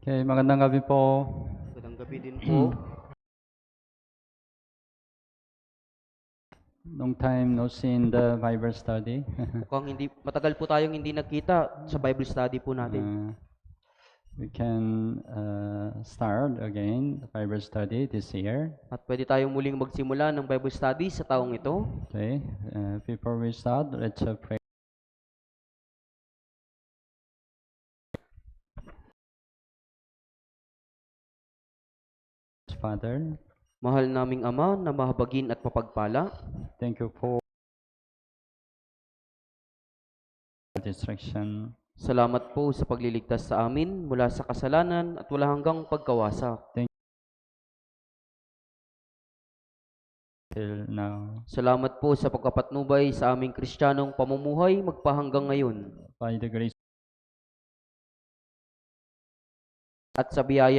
Okay, magandang gabi po. Magandang gabi din po. Long time no see in the Bible study. Mukhang matagal po tayong hindi nagkita sa Bible study po natin. We can start again the Bible study this year. At pwede tayong muling magsimula ng Bible study sa taong ito. Okay, before we start, let's pray. Father, Mahal naming Ama na mahabagin at mapagpala, thank you for distraction. salamat po sa pagliligtas sa amin mula sa kasalanan at wala hanggang pagkawasak. Till now, Salamat po sa pagkapatnubay sa aming Kristiyanong pamumuhay magpahanggang ngayon by the grace at sa biyaya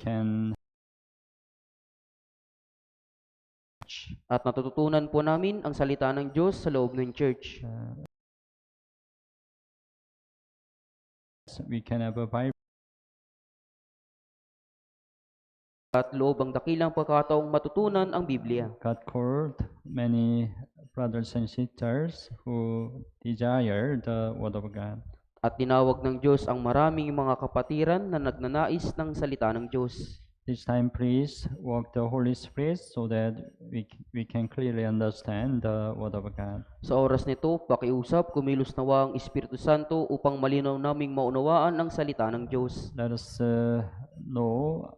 can at natututunan po namin ang salita ng Diyos sa loob ng church. we can have a Bible At loob ang dakilang pagkataong matutunan ang Biblia. God called many brothers and sisters who desire the Word of God. At tinawag ng Diyos ang maraming mga kapatiran na nagnanais ng salita ng Diyos. This time, please walk the Holy Spirit so that we can clearly understand the Word of God. Sa oras nito, pakiusap, kumilos nawa ang Espiritu Santo upang malinaw naming maunawaan ang salita ng Diyos. Let us know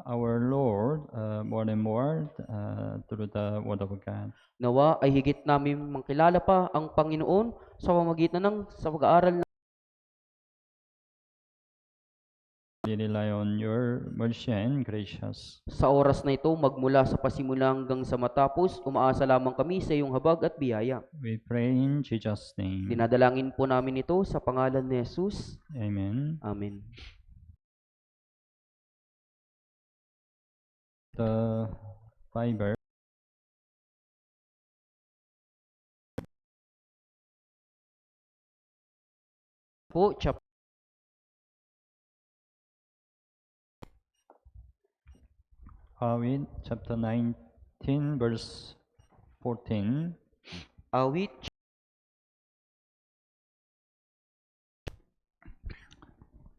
our Lord more and more through the Word of God. Nawa ay higit namin makilala pa ang Panginoon sa pamamagitan sa pag-aaral. We rely on your mercy and gracious. Sa oras na ito, magmula sa pasimula hanggang sa matapos, umaasa lamang kami sa iyong habag at biyaya. We pray in Jesus' name. Dinadalangin po namin ito sa pangalan ni Jesus. Amen. Amen. The Bible Po, Awit chapter 19 verse 14. Awit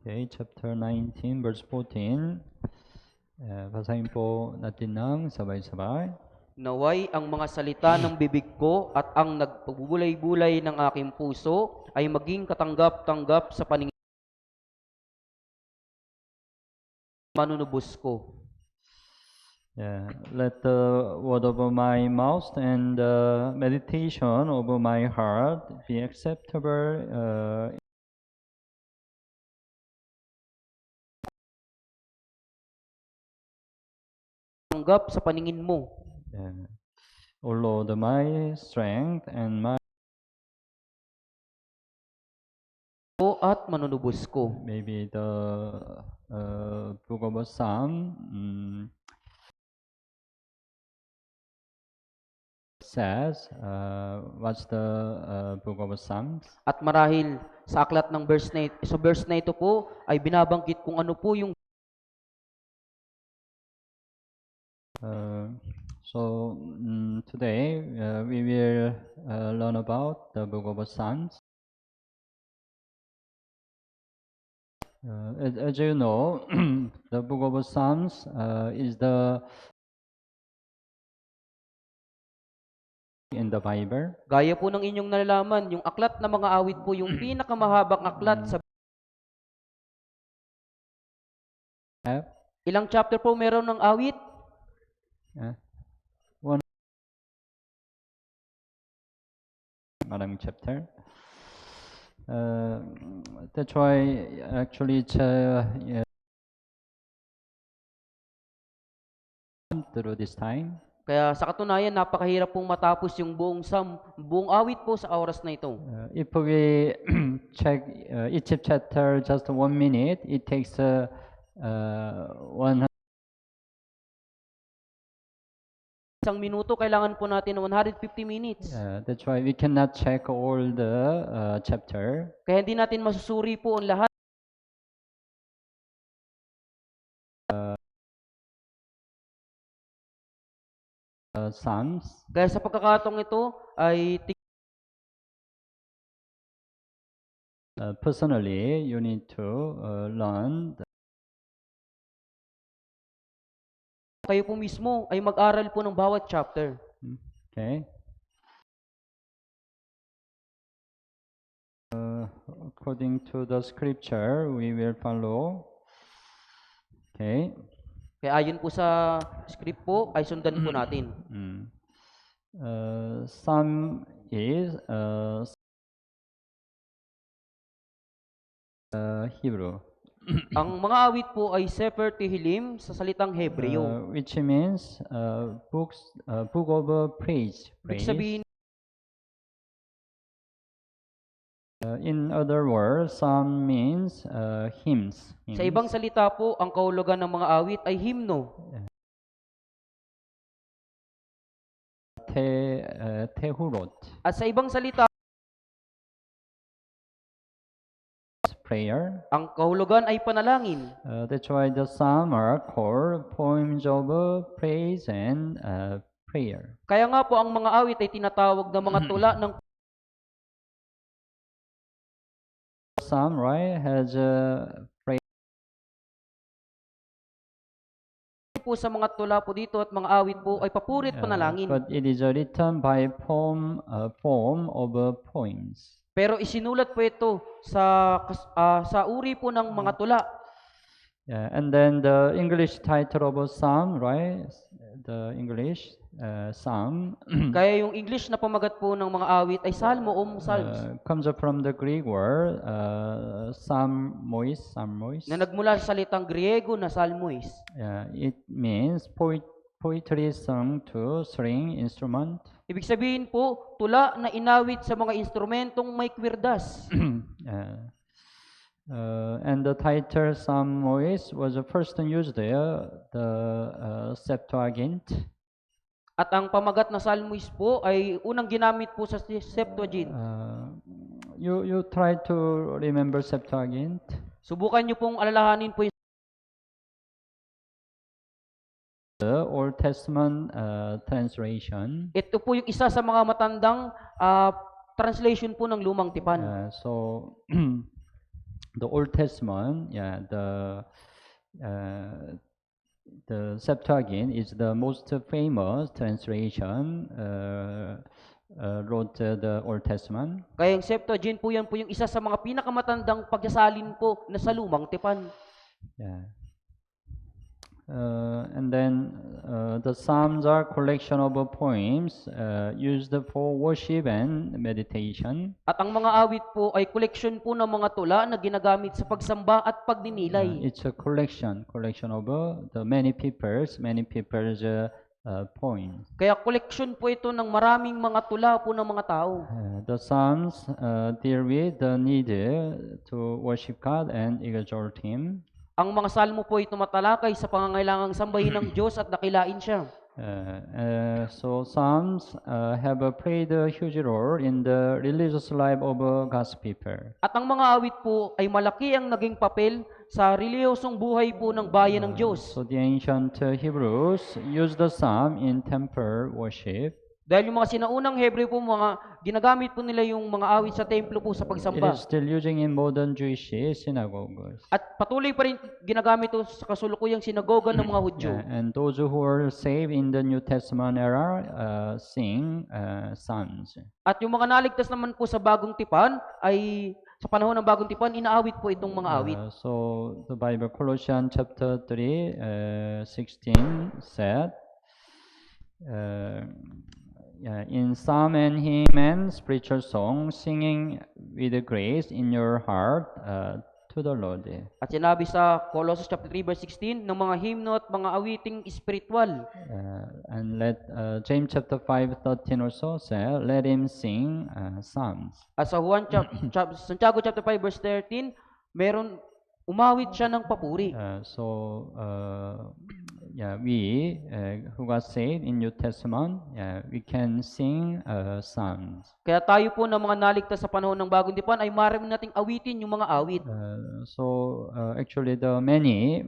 Okay, chapter 19 verse 14. Basahin po natin ng sabay-sabay. Naway ang mga salita ng bibig ko at ang nagpabulay-bulay ng aking puso ay maging katanggap-tanggap sa paningin manunubos ko. Let the word of my mouth and the meditation of my heart be acceptable Tanggap sa paningin mo. O Lord, my strength and my At manunubos ko. maybe the book of Psalm says, what's the book of Psalms? At marahil sa aklat ng verse na ito po ay binabanggit kung ano po yung Today we will learn about the book of Psalms. As you know, the book of Psalms is the in the Bible. gaya po ng inyong nalalaman, yung aklat na mga awit po yung pinakamahabang aklat sa ilang chapter po meron ng awit? Maraming chapter. That's why actually it's through this time. Kaya sa katunayan, napakahirap pong matapos yung buong awit po sa oras na ito. If we check each chapter just 1 minute, it takes 100 isang minuto, kailangan po natin ng 150 minutes. That's why we cannot check all the chapter. Kaya hindi natin masusuri po ang lahat. Psalms. Kaya sa pagkakataong ito ay Personally, you need to learn kayo po mismo ay mag-aral po ng bawat chapter. okay. According to the scripture, we will follow. Okay. Kaya ayon po sa script po, ay sundan po natin. Psalm is Hebrew. Ang mga awit po ay Sefer Tehillim sa salitang Hebreo. Which means book of praise. Ibig sabihin, In other words, psalm means hymns. sa ibang salita po, ang kahulugan ng mga awit ay himno. Tehurot. At sa ibang salita, Prayer. ang kahulugan ay panalangin. That's why the psalms are called poems of praise and prayer. Kaya nga po ang mga awit ay tinatawag na mga tula ng Psalm, right, has praise. po sa mga tula po dito at mga awit po ay papuri at panalangin. But it is written by form of poems. Pero isinulat po ito sa uri po ng mga tula. Yeah, and then the English title of a psalm, right? The English psalm Kaya yung English na pamagat po ng mga awit ay salmo o psalms. comes from the Greek word psalmois. Na nagmula sa salitang Griego na salmois. Yeah, it means poetry sung to string instrument. Ibig sabihin po, tula na inawit sa mga instrumentong may kwirdas. And the title Psalmois was first used there, the Septuagint. At ang pamagat na salmois po ay unang ginamit po sa Septuagint. You try to remember Septuagint. Subukan niyo pong alalahanin po yung The Old Testament translation. ito po yung isa sa mga matandang translation po ng Lumang Tipan. So the Old Testament, yeah, the Septuagint is the most famous translation wrote the Old Testament. Kaya yung Septuagint po yan po yung isa sa mga pinakamatandang pagsasalin po na sa Lumang Tipan. Yeah. And then the Psalms are collection of poems used for worship and meditation. At ang mga awit po ay koleksyon po ng mga tula na ginagamit sa pagsamba at pagninilay. It's a collection of the many people's poems. Kaya koleksyon po ito ng maraming mga tula po ng mga tao. The Psalms deal with the need to worship God and exalt Him. Ang mga salmo po ay tumatalakay sa pangangailangang sambahin ng Diyos at dakilain siya. So Psalms have played a huge role in the religious life of God's people. At ang mga awit po ay malaki ang naging papel sa relihiyosong buhay po ng bayan ng Diyos. So the ancient Hebrews used the psalm in temple worship. Dahil yung mga sinaunang Hebreo po, ginagamit po nila yung mga awit sa templo po sa It pagsamba. is still using in modern Jewish synagogues. At patuloy pa rin ginagamit ito sa kasulukuyang sinagoga ng mga Hudyo. Yeah, and those who are saved in the New Testament era sing psalms. At yung mga naligtas naman po sa Bagong Tipan ay sa panahon ng Bagong Tipan, inaawit po itong mga awit. So the Bible, Colossians chapter 3, 16 said, in psalm and hymn and spiritual song, singing with grace in your heart to the Lord. At sinabi sa Colossus chapter 3 verse 16 ng mga himno at mga awiting espiritual. And let James chapter 5:13 also say, let him sing psalms. At sa Santiago chapter 5 verse 13, umawit siya ng papuri. So we who got saved in New Testament, we can sing psalms. Kaya tayo po na mga naligtas sa panahon ng Bagong Tipan ay marami nating awitin yung mga awit. Actually, the many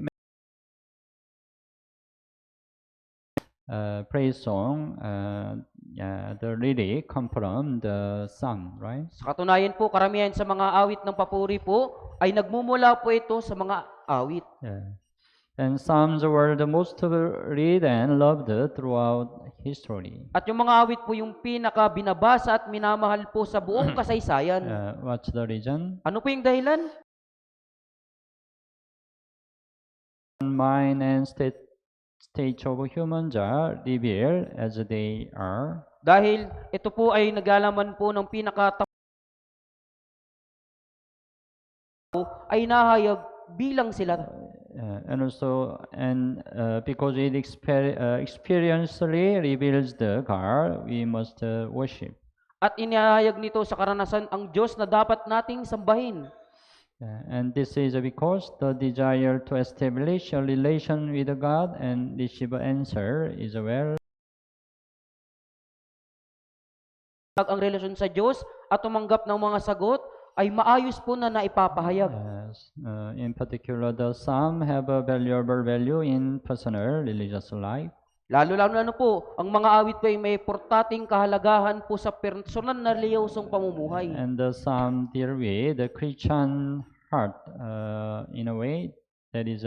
praise song, the lyric come from the psalm, right? Sa katunayan po, karamihan sa mga awit ng papuri po ay nagmumula po ito sa mga awit. And psalms were the most read and loved throughout history. At yung mga awit po yung pinaka binabasa at minamahal po sa buong kasaysayan. What's the reason? Ano po yung dahilan? Mind and state of humans are revealed as they are. Dahil ito po ay naglalaman po ng pinaka ay nahayag bilang sila. And because it experientially reveals the God, we must worship. At inihayag nito sa karanasan ang Diyos na dapat nating sambahin. And this is because the desire to establish a relation with God and receive an answer is well. Ang relasyon sa Diyos at tumanggap ng mga sagot ay maayos po na naipapahayag. In particular, the psalm have a valuable value in personal religious life. Lalo-lalo na po, ang mga awit po ay may portating kahalagahan po sa personal na reliyosong pamumuhay. And the psalm deal with the Christian heart in a way that is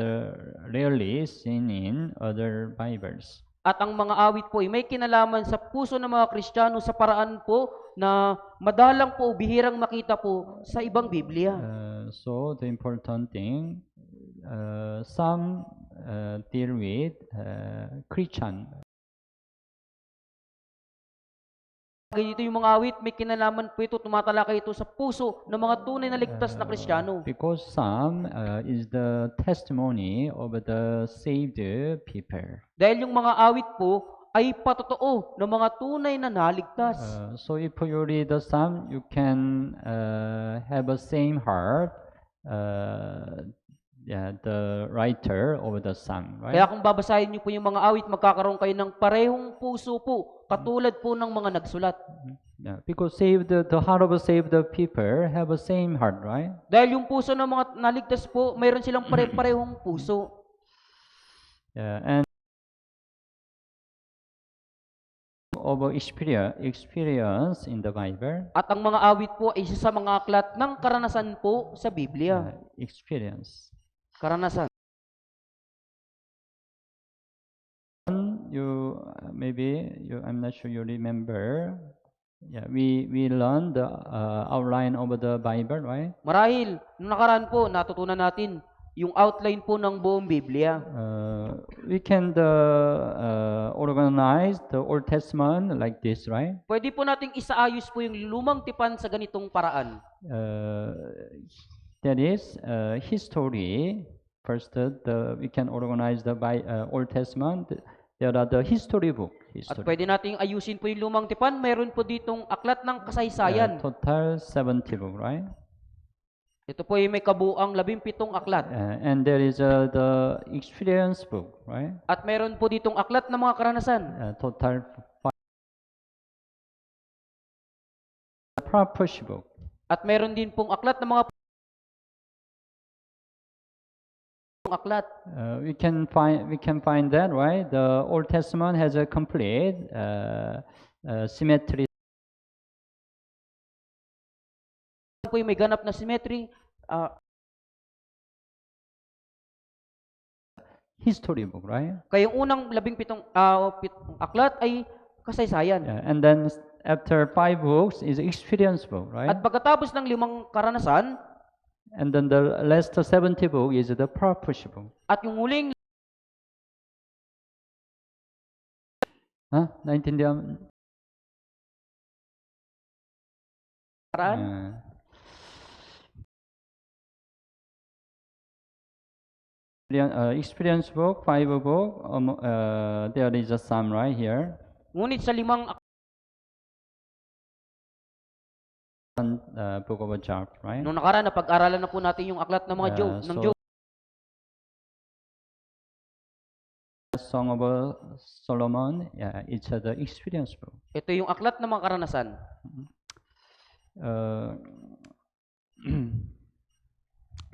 rarely seen in other Bibles. At ang mga awit po ay may kinalaman sa puso ng mga Kristiyano sa paraan po na madalang po, bihirang makita po sa ibang Biblia. So the important thing, some deal with Christian. Dito yung mga awit, may kinalaman po ito, tumatalakay ito sa puso ng mga tunay na ligtas na Kristiyano. Because psalm is the testimony of the saved people. Dahil yung mga awit po ay patotoo ng mga tunay na naligtas. So if you read the psalm, you can have a same heart. The writer of the psalm, right? Kaya kung babasahin niyo po yung mga awit, magkakaroon kayo ng parehong puso po, katulad po ng mga nagsulat. Because the heart of saved people have a same heart, right? Dahil yung puso ng mga naligtas po, mayroon silang pare-parehong puso. And of experience in the Bible. At ang mga awit po ay isa sa mga aklat ng karanasan po sa Biblia. Experience. Karanasan. I'm not sure you remember. We learned the outline of the Bible, right? Marahil, nung nakaraan po, natutunan natin yung outline po ng buong Biblia. We can organize the Old Testament like this, right? Pwede po nating isaayos po yung lumang tipan sa ganitong paraan. That is history. First, we can organize the Old Testament. There are the history book. At pwede nating ayusin po yung lumang tipan. Mayroon po ditong aklat ng kasaysayan. Total 70 book, right? Ito po ay may kabuang 17 aklat. And there is the experience book, right? At meron po ditong aklat ng mga karanasan. Total prophecy book. At meron din pong aklat ng mga aklat. We can find that, right? The Old Testament has a complete symmetry. Po may ganap na symmetry. History book, right? Kaya yung unang 17 aklat ay kasaysayan. And then after 5 books is experience book, right? At pagkatapos ng 5 karanasan, and then the last 70 book is the prophecy book. At yung huling naintindihan? Experience book, 5 book, there is a sum right here. Ngunit sa 5 book of Job, right? nung nakaraan, napag-aralan na po natin yung aklat ng mga Job, ng Job. Song of Solomon, yeah, it's the experience book. Ito yung aklat ng mga karanasan. Uh,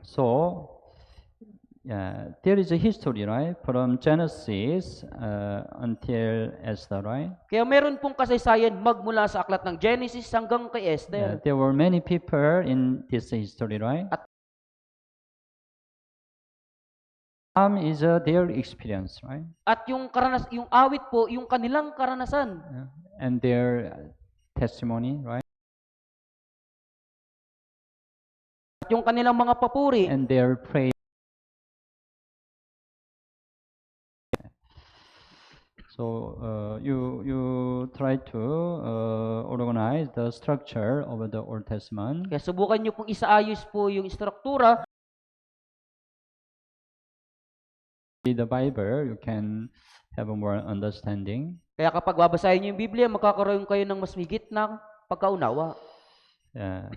so, yeah, there is a history, right, from Genesis until Esther, right? Kaya meron pong kasaysayan magmula sa aklat ng Genesis hanggang kay Yeah, Esther. there were many people in this history, right? Some is their experience, right? At yung awit po, yung kanilang karanasan. And their testimony, right? At yung kanilang mga papuri. And their praise. So you try to organize the structure of the Old Testament. Kaya subukan nyo pong isaayos po yung struktura. Read the Bible, you can have a more understanding. Kaya kapag babasahin nyo yung Biblia, magkakaroon kayo ng mas higit na pagkaunawa. Yeah.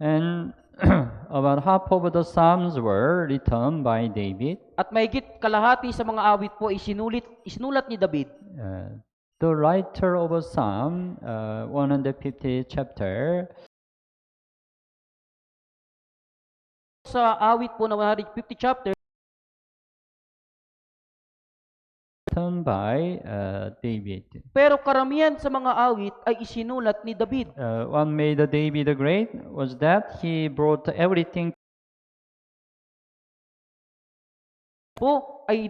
And about half of the Psalms were written by David. At mahigit kalahati sa mga awit po isinulat ni David. The writer of Psalm 150 chapter. Sa awit po na 150 chapter, written by David. Pero karamihan sa mga awit ay isinulat ni David. What made David great was that he brought everything Po ay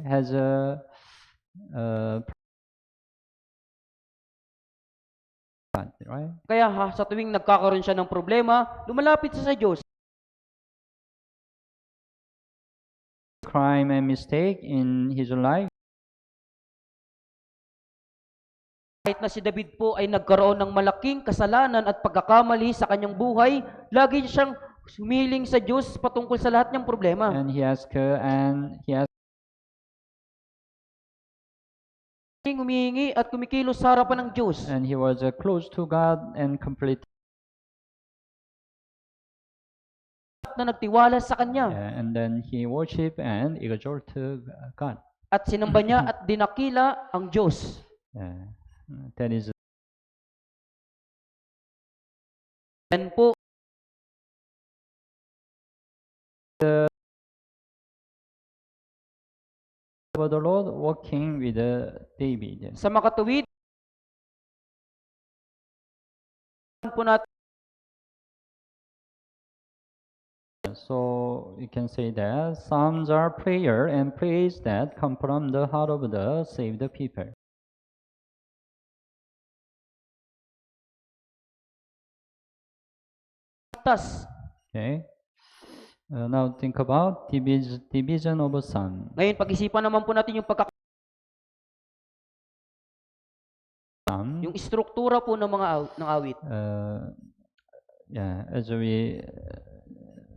has a right? Kaya sa tuwing nagkakaroon siya ng problema, lumalapit siya sa Diyos. Crime and mistake in his life. Kahit na si David po ay nagkaroon ng malaking kasalanan at pagkakamali sa kanyang buhay, lagi siyang humiling sa Diyos patungkol sa lahat niyang problema. And he asked humihingi at kumikilos sa harapan ng Diyos. And he was close to God and complete. Na nagtiwala sa Kanya. And then he worshiped and exalted God. At sinamba niya at dinakila ang Diyos. That is. Yan po. The Lord walking with David. Sa makatuwid po natin. So you can say that Psalms are prayer and praise that come from the heart of the saved people. Okay. Now think about division of a psalm. Ngayon pag-isipan naman po natin yung yung struktura po ng mga ng awit. As we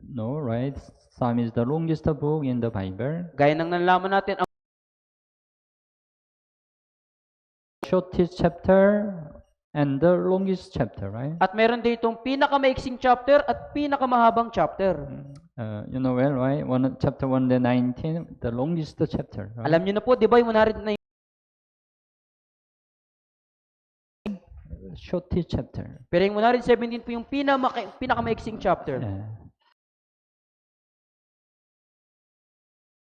know, right? Psalm is the longest book in the Bible. Gaya ng nalaman natin ang shortest chapter and the longest chapter, right? At meron ditong pinakamaiksing chapter at pinakamahabang chapter. You know well, right? Chapter 119, the longest chapter. Right? Alam niyo na po, di ba yung 119 shortest chapter. Pero yung 117 po yung pinakamaiksing chapter.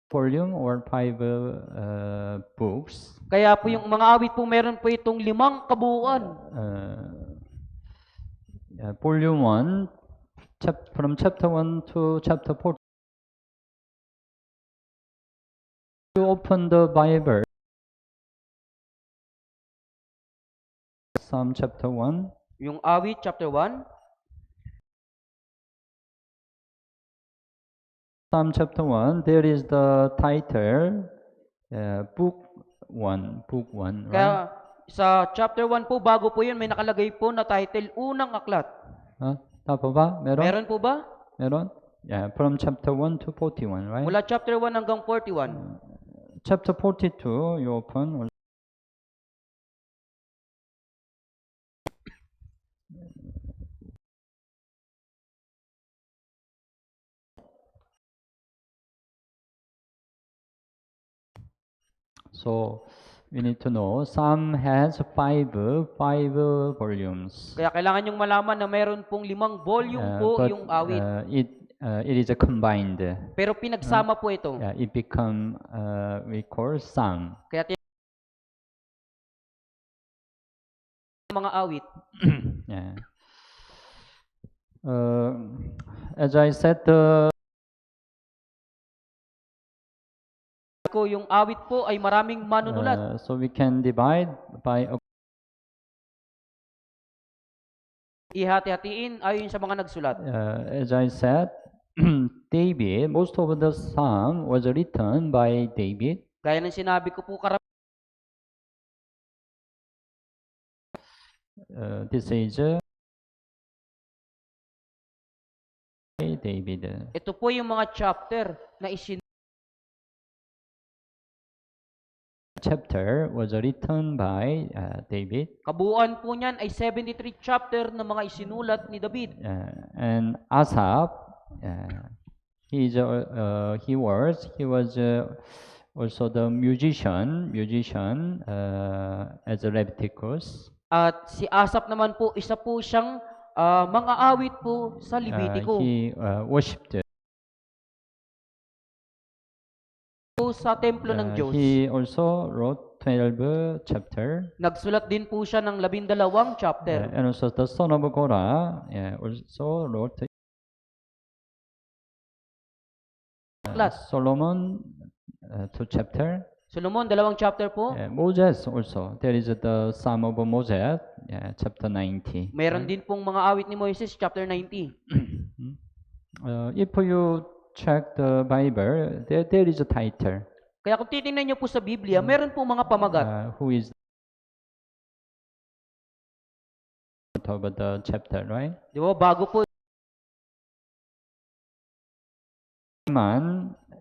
Volume or 5 books. Kaya po yung mga awit po meron po itong 5 kabuuan. Volume 1, from chapter 1 to chapter 4. You open the Bible. Psalm chapter 1. Yung awit chapter 1. Psalm chapter 1, there is the title, book 1, right? Kaya sa chapter 1 po, bago po yun, may nakalagay po na title, Unang Aklat. Tapa ba? Meron? Meron po ba? Meron? Yeah, from chapter 1 to 41, right? Mula chapter 1 hanggang 41. Chapter 42, you open. So we need to know Psalm has five volumes. Kaya kailangan nyong malaman na meron pong 5 volume po But yung awit. it is a combined. Pero pinagsama po ito. It become we call psalm. Kaya mga awit. Yeah. As I said, Yung awit po ay maraming manunulat. so we can divide by Ihati-hatiin ayon sa mga nagsulat. as I said, David, most of the psalm was written by David. Gaya ng sinabi ko po, This is David. ito po yung mga chapter na Chapter was written by David. Kabuuan po niyan ay 73 chapter na mga isinulat ni David. And Asaph, he was also the musician as Leviticus. At si Asaph naman po, isa po siyang mga awit po sa Levitico. He worshipped Po sa templo ng Diyos. He also wrote 12 chapter. Nagsulat din po siya ng 12 chapter. And also the son of Korah also wrote Solomon 2 chapter. Solomon, 2 chapter po. Moses also. There is the Psalm of Moses, chapter 90. Meron din pong mga awit ni Moises, chapter 90. If you check the Bible, there is a title. Kaya kung titingnan niyo po sa Biblia, meron pong mga pamagat. Who is of the chapter, right? Di ba? Bago po.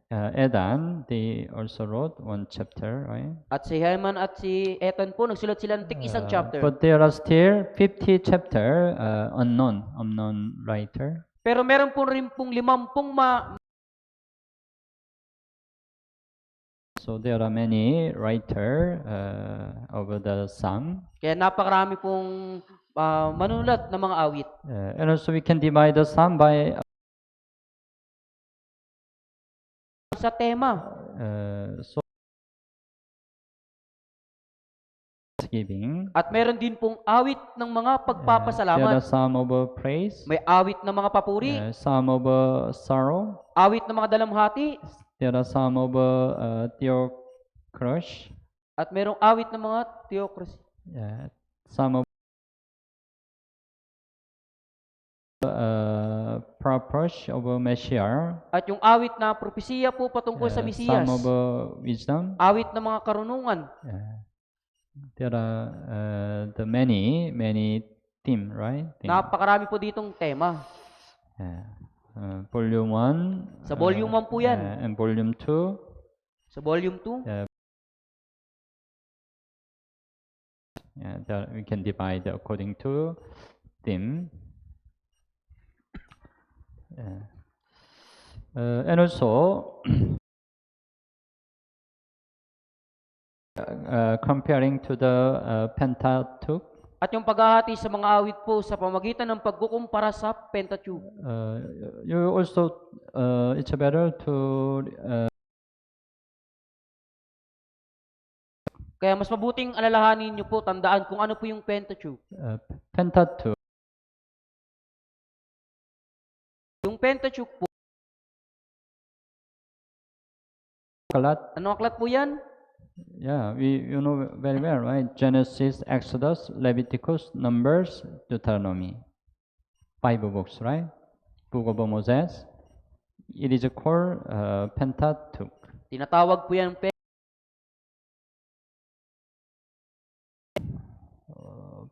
Edan, they also wrote one chapter, right? At si Heman at si Ethan po, nagsulat sila ng tig-isang chapter. But there are still 50 chapter unknown writer. Pero meron po rin pong 50 So there are many writer over the psalm. Kaya napakarami pong manunulat ng mga awit. And also we can divide the psalm by Sa tema. So Thanksgiving. At meron din pong awit ng mga There pagpapasalamat. are psalm of praise. May awit ng mga papuri, Psalm of sorrow. awit ng mga dalamhati, There are psalm of theocrush. at merong awit ng mga theocracy. Psalm of prophecy of Messiah. At yung awit na propesiya po patungkol sa Mesiyas. Psalm of wisdom. Awit ng mga karunungan. There are the many theme, right? Napakarami po ditong tema. Volume 1. Sa volume 1 po yan. And volume 2. Sa volume 2. We can divide according to theme. And also comparing to the Pentateuch. At yung paghahati sa mga awit po sa pamagitan ng pagkukumpara sa Pentateuch. You also it's better to Kaya mas mabuting alalahanin niyo po, tandaan kung ano po yung Pentateuch. Pentateuch. Yung Pentateuch po. Aklat. Anong aklat po yan? Yeah, you know very well, right? Genesis, Exodus, Leviticus, Numbers, Deuteronomy. 5 books, right? Book of Moses. It is called Pentateuch. Tinatawag po yan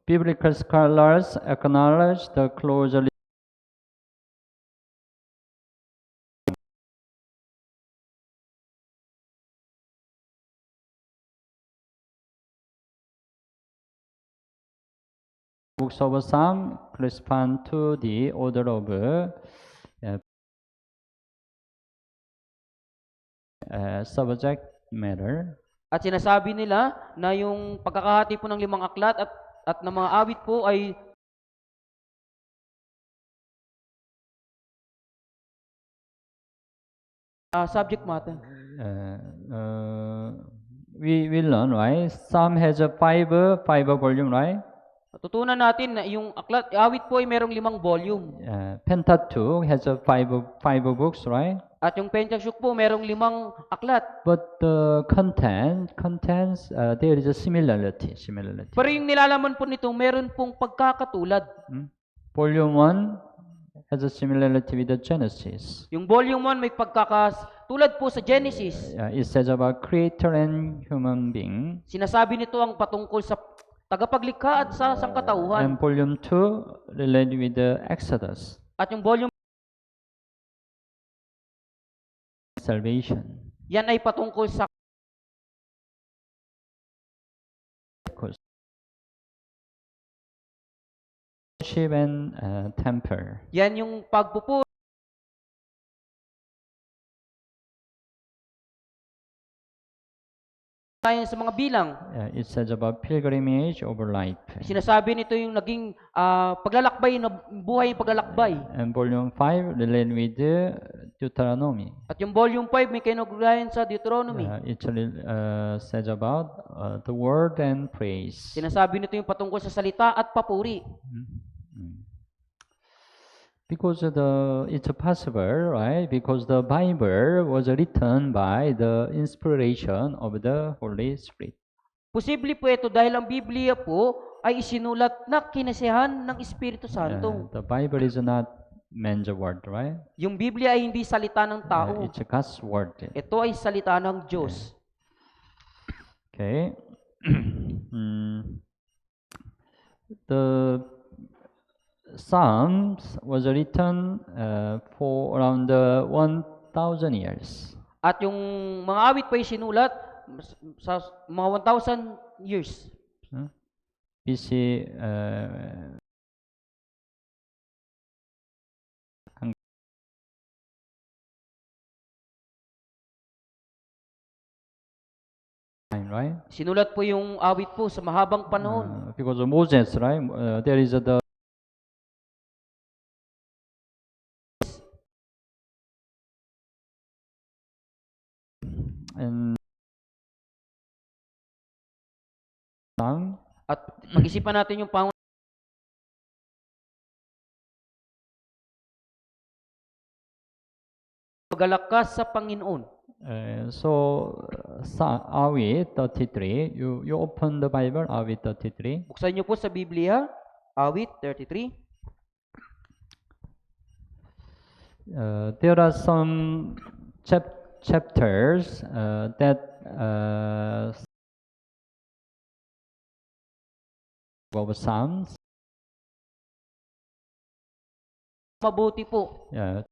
Biblical scholars acknowledge the closely books of Psalm correspond to the order of subject matter. At sinasabi nila na yung pagkakahati po ng 5 aklat at ng mga awit po ay subject matter. We learn, right? Psalm has a five volume, right? Tutunan natin na yung awit po ay merong 5 volume. Pentateuch has a five books, right? At yung Pentateuch po merong 5 aklat. But the contents, there is a similarity. Pero yung nilalaman po nito, meron pong pagkakatulad. Volume 1 has a similarity with the Genesis. Yung volume 1 may pagkakatulad po sa Genesis. It says about creator and human being. Sinasabi nito ang patungkol sa tagapaglikha at sa sangkatauhan. And volume 2 related with the Exodus, At yung volume salvation. yan ay patungkol sa Worship and temple. yan yung pagpupuri tayo sa mga bilang. It says about pilgrimage over life. Sinasabi nito yung naging paglalakbay na buhay yung paglalakbay. And volume 5 related with the Deuteronomy. At yung volume 5 may kinugnayan sa Deuteronomy. It says about the word and praise. Sinasabi nito yung patungkol sa salita at papuri. Because it's possible, right? Because the Bible was written by the inspiration of the Holy Spirit. Posible po ito dahil ang Biblia po ay isinulat na kinasihan ng Espiritu Santo. The Bible is not man's word, right? Yung Biblia ay hindi salita ng tao. It's God's word. Ito ay salita ng Diyos. Okay. The Psalms was written for around 1,000 years. At yung mga awit pa ay sinulat sa mga 1,000 years. BC time, right? Sinulat po yung awit po sa mahabang panahon. Because of Moses, right? There is the and song. At pag-isipan natin yung pagalakas sa Panginoon. Awit 33. You open the Bible, Awit 33. Buksan niyo po sa Biblia, Awit 33. There are some chapters that of Psalms. Mabuti po. Yeah.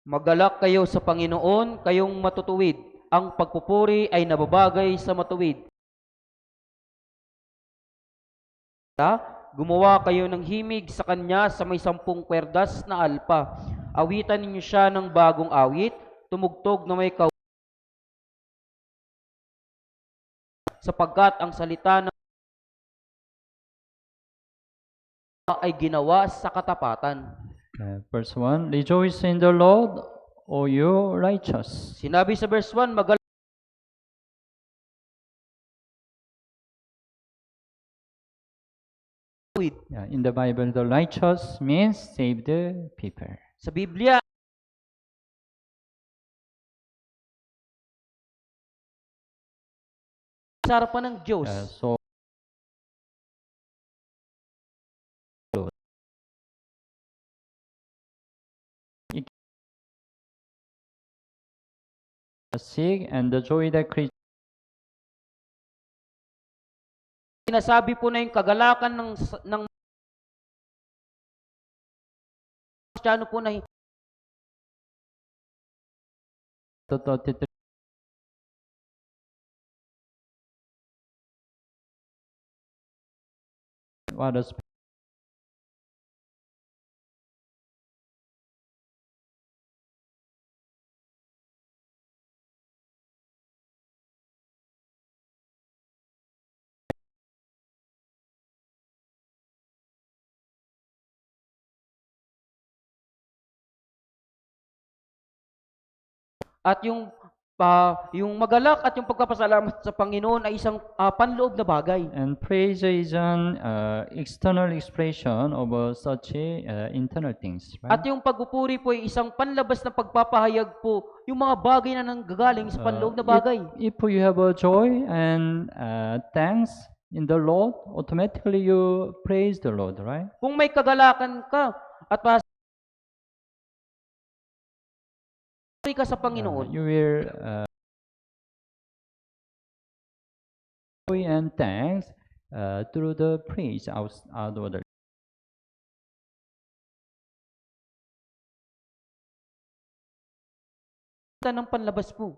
Magalak kayo sa Panginoon, kayong matutuwid. Ang pagpupuri ay nababagay sa matuwid. Gumawa kayo ng himig sa Kanya sa may 10 kwerdas na alpa. Awitan ninyo siya ng bagong awit, tumugtog na may sapagkat ang salita ng ay ginawa sa katapatan. Verse 1, rejoice in the Lord, O you righteous. Sinabi sa verse 1, magalak. In the Bible, the righteous means saved people. Sa Biblia, sa harapan ng Diyos. Sick and the joy that Christ. Sinasabi po na yung kagalakan ng Kristiyano po na 33. What does At yung magalak at yung pagpapasalamat sa Panginoon ay isang panloob na bagay. and praise is an external expression of such internal things, At right? yung pagpupuri po ay isang panlabas na pagpapahayag po yung mga bagay na nanggagaling sa panloob na bagay. If you have a joy and thanks in the Lord, automatically you praise the Lord, right? Kung may kagalakan ka at pasuri ka sa Panginoon, You will joy and thanks through the praise outwardly. ng panlabas po.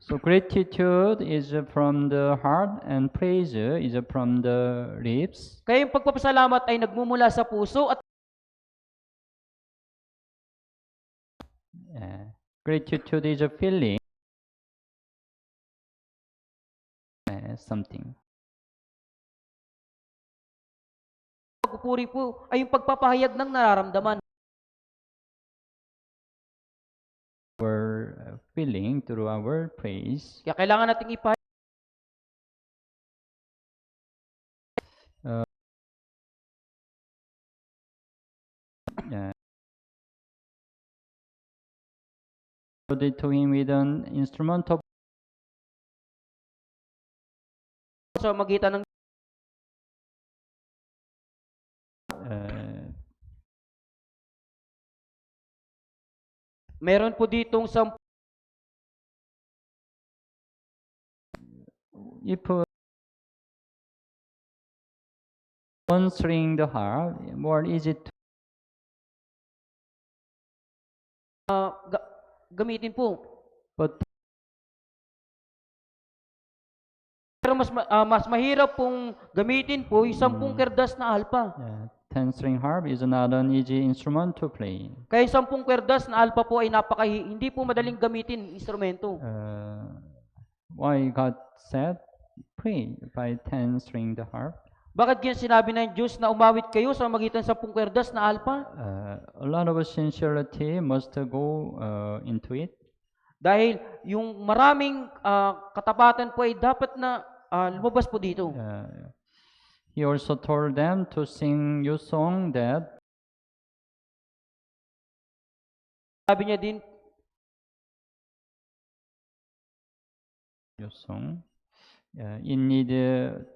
So gratitude is from the heart and praise is from the lips. Kaya yung pagpapasalamat ay nagmumula sa puso at Gratitude is a feeling something. pagpupuri po ay yung pagpapahayag ng nararamdaman. Our feeling through our praise. Kaya kailangan nating ipahayag To him with an instrument of sa magitan ng meron po ditong if one string the harp, more easy to gamitin po. but Pero mas mahirap pong gamitin po yung 10 kerdas na alpa. 10-string harp is not an easy instrument to play. Kaya 10 kerdas na alpa po ay hindi po madaling gamitin instrumento. Why God said, pray by 10-string the harp? Bakit ganyan sinabi ng Diyos na umawit kayo sa magitan 10 kerdas na alpa? A lot of sincerity must go into it. Dahil yung maraming katapatan po ay dapat na lumabas po dito. He also told them to sing new song that Sabi niya din, new song. You need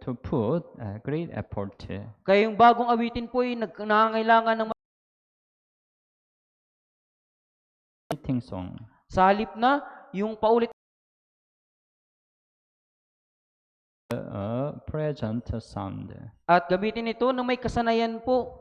to put great effort. kaya yung bagong awitin po ay nangangailangan ng Meeting song. sa halip na yung paulit Present sound. at gamitin ito na may kasanayan po.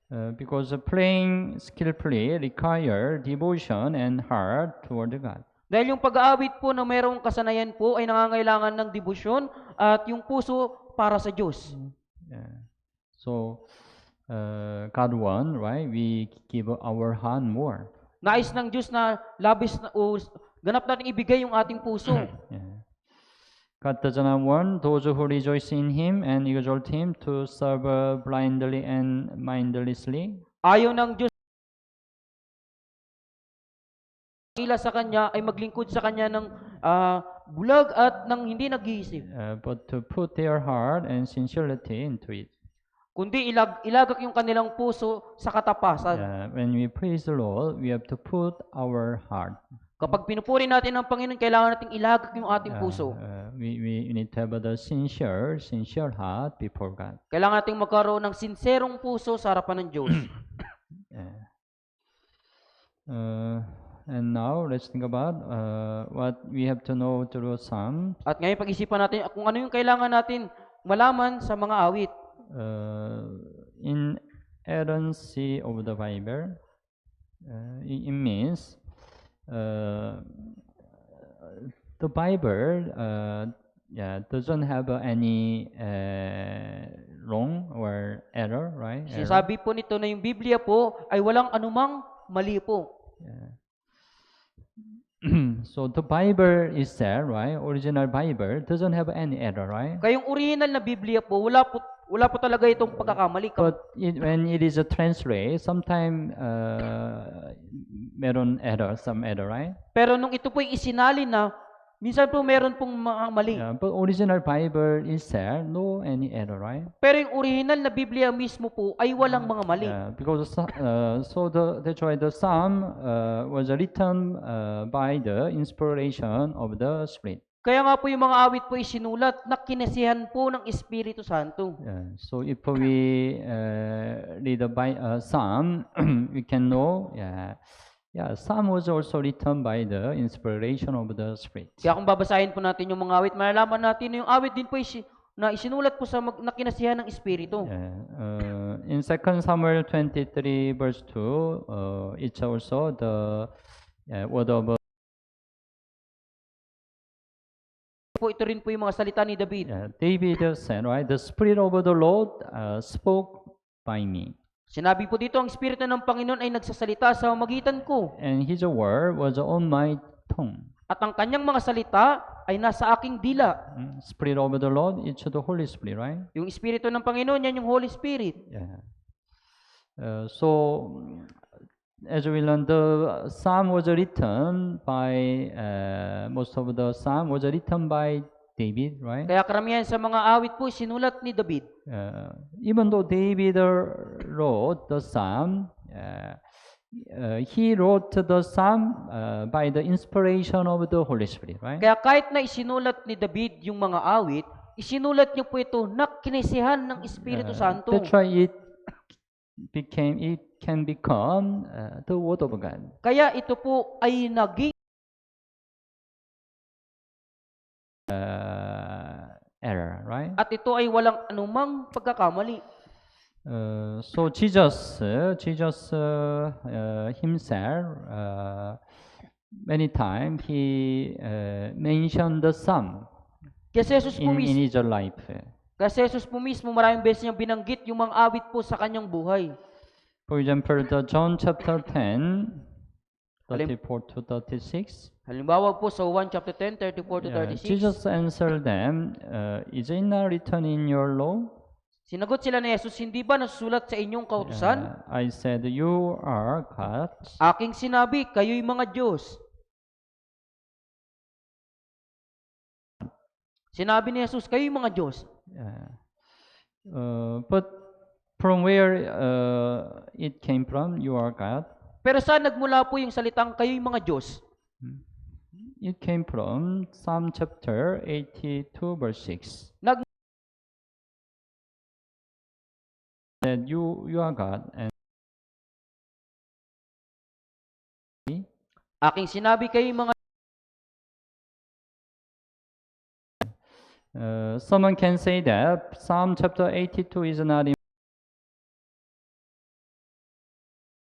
Because playing skillfully require devotion and heart toward God. Dahil yung pag-aawit po na mayroong kasanayan po ay nangangailangan ng debosyon at yung puso para sa Diyos. So, God won, right? We give our heart more. Nais ng Diyos na labis na ganap nating ibigay yung ating puso. God does not want those who rejoice in Him and exalt Him to serve blindly and mindlessly. Ayaw ng Diyos ila sa Kanya ay maglingkod sa Kanya ng bulag at ng hindi nag-iisip. But to put their heart and sincerity into it. Kundi ilagak yung kanilang puso sa katapasan. When we praise the Lord, we have to put our heart. Kapag pinupuri natin ang Panginoon, kailangan nating ilagak yung ating puso. We need to have the sincere heart before God. Kailangan nating magkaroon ng sinserong puso sa harapan ng Diyos. And now, let's think about what we have to know through Psalms. At ngayon, pag-isipan natin kung ano yung kailangan natin malaman sa mga awit. In inerrancy of the Bible, It means the Bible doesn't have any wrong or error, right? Error. Sinasabi po nito na yung Biblia po ay walang anumang mali po. So the Bible itself, right? Original Bible doesn't have any error, right? Kayong original na Biblia po, wala po talaga itong pagkakamali. But when it is a translate, sometimes meron error, some error, right? Pero nung ito po isinalin na, minsan po meron pong mga mali. Yeah, but original Bible itself, no any error, right? Pero yung original na Biblia mismo po ay walang mga mali. Yeah, because that's why the Psalm was written by the inspiration of the Spirit. Kaya nga po yung mga awit po isinulat na kinasihan po ng Espiritu Santo. Yeah, so if we read the Psalm, we can know, Psalm was also written by the inspiration of the Spirit. Kaya kung babasahin po natin yung mga awit, malalaman natin na yung awit din po na isinulat po sa na kinasihan ng Espiritu. In 2 Samuel 23 verse 2, it's also the word of Po ito rin po yung mga salita ni David. David said, right, the Spirit of the Lord spoke by me. Sinabi po dito, ang Espiritu ng Panginoon ay nagsasalita sa magitan ko. And His word was on my tongue. At ang kanyang mga salita ay nasa aking dila. Spirit of the Lord, it's the Holy Spirit, right? Yung Espiritu ng Panginoon, yan yung Holy Spirit. So, as we learned, the Psalm was written by, most of the Psalm was written by David, right? Kaya karamihan sa mga awit po, sinulat ni David. Even though David wrote the Psalm, he wrote the Psalm by the inspiration of the Holy Spirit, right? Kaya kahit na isinulat ni David yung mga awit, isinulat niyo po ito na kinisihan ng Espiritu Santo. That's why it can become the Word of God. Kaya ito po ay naging error, right? at ito ay walang anumang pagkakamali. So Jesus himself, many times he mentioned the Psalm Kasi Jesus po in mismo, his life. kasi Jesus po mismo maraming beses niyang binanggit yung mga awit po sa kanyang buhay. For example, the John chapter 10, 34 to 36. Halimbawa po sa 1 chapter 10, 34 to 36. Jesus answered them, is it not written in your law? Sinagot sila ni Jesus, hindi ba nasusulat sa inyong kautusan? I said, you are gods. Aking sinabi, kayo'y mga Diyos. Sinabi ni Jesus, kayo'y mga Diyos. But from where it came from, you are God. Pero saan nagmula po yung salitang kayo'y mga Diyos? It came from Psalm chapter 82 verse 6. That you are God and Aking sinabi kayo'y mga someone can say that Psalm chapter 82 is not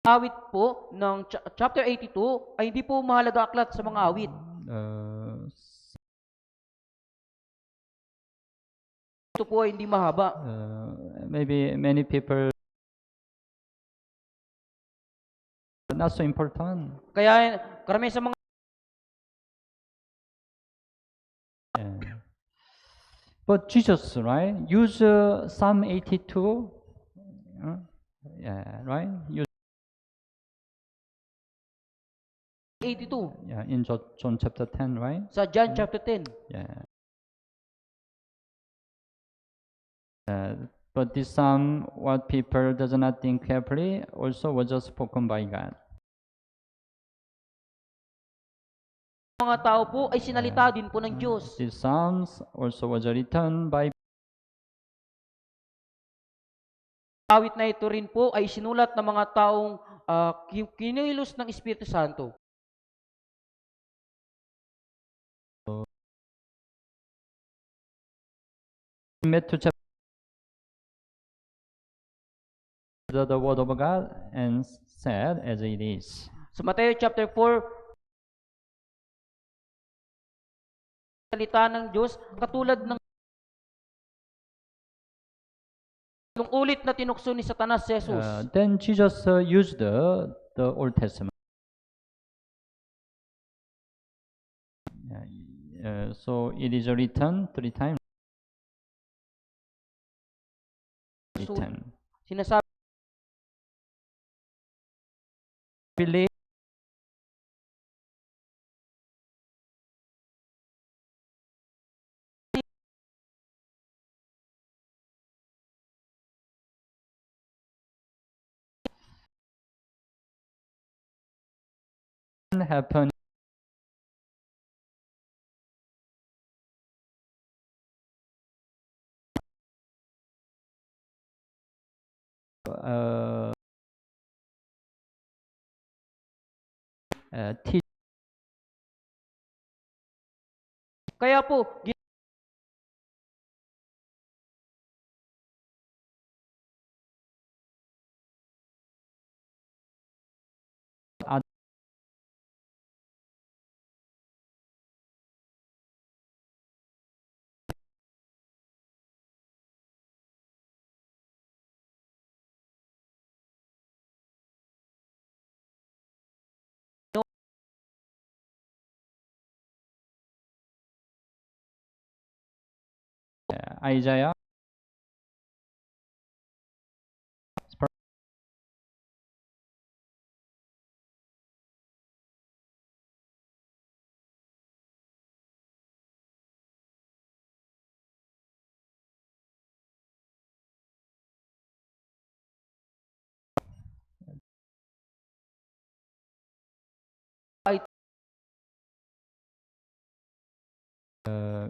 awit po ng chapter 82 ay hindi po mahalaga aklat sa mga awit. Ito po ay hindi mahaba. Maybe many people not so important. Kaya karamihan sa mga But Jesus, right, use Psalm 82, right? Use 82 in John chapter 10, right? sa John chapter 10. But this psalm, what people does not think carefully, also was just spoken by God. Mga tao po ay sinalita din po ng Diyos. These psalms also was written by Awit na ito rin po ay sinulat ng mga taong kinilos ng Espiritu Santo. Matthew chapter the word of God and said as it is. Sa Mateo chapter 4, salita ng Diyos, katulad ng ulit na tinukso ni Satanas si Jesus. Then Jesus used the Old Testament. So it is written 3 times. So, Written. sinasabi, Believe happen. Teach kaya po, others. Isaiah uh,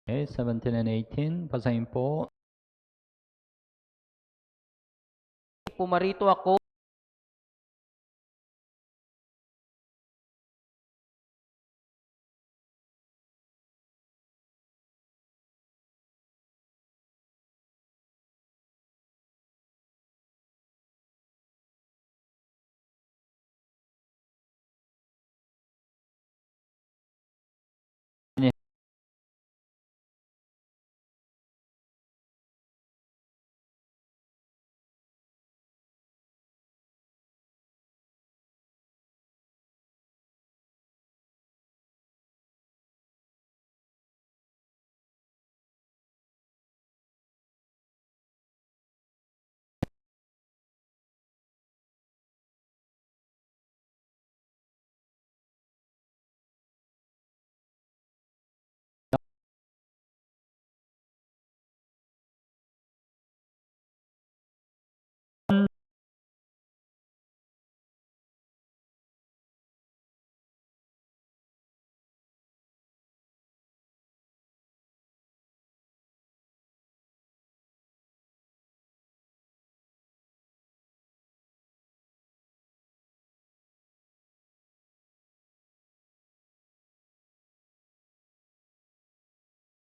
okay, 17 and 18. Basahin po. pumarito ako,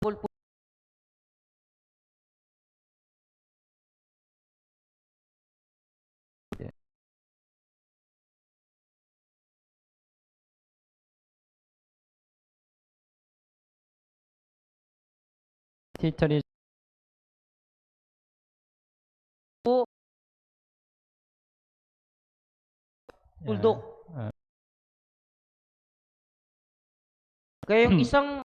po, Teacher is tuldok. uh, Kaya yung isang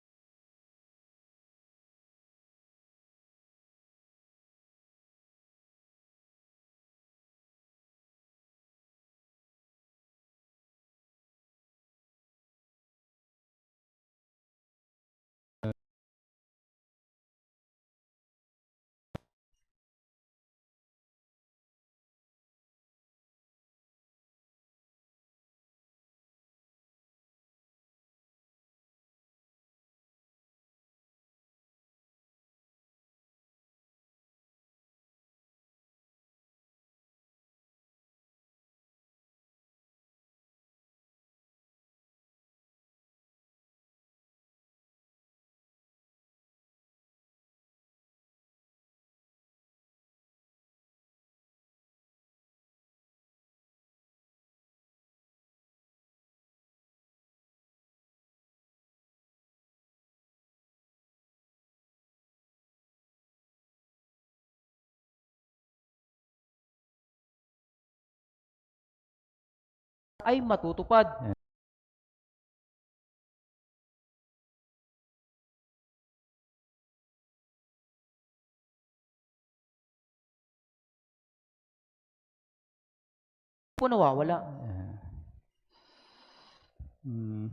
ay matutupad. Po nawawala. Mm.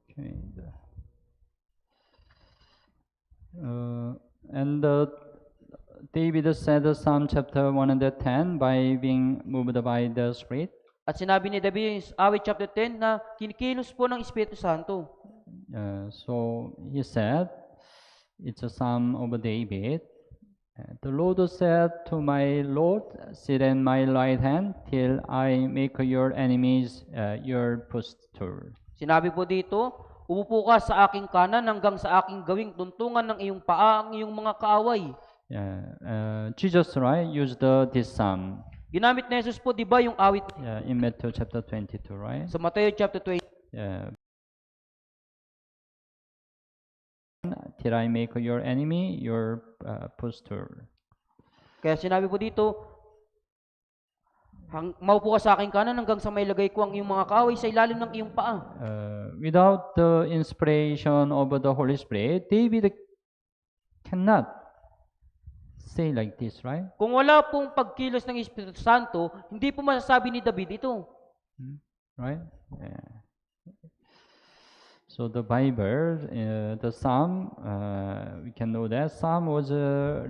Okay. And David said Psalm chapter 110 by being moved by the Spirit. At sinabi ni David sa awit chapter 10 na kinikilos po ng Espiritu Santo. So he said, it's a Psalm of David. The Lord said to my Lord, sit at my right hand till I make your enemies your footstool. Sinabi po dito, umupo ka sa aking kanan hanggang sa aking gawing tuntungan ng iyong paa ang iyong mga kaaway. Jesus, right, used this psalm Ginamit ni Jesus po, di ba, yung awit in Matthew chapter 22, right? sa Mateo chapter 20. Till I make your enemy your footstool. Kaya sinabi po dito, maupo ka sa aking kanan hanggang sa may lagay ko ang iyong mga kaaway sa ilalim ng iyong paa. Without the inspiration of the Holy Spirit, David cannot say like this, right? Kung wala pong pagkilos ng Espiritu Santo, hindi po masasabi ni David ito. Right? So the Bible, the Psalm, we can know that Psalm was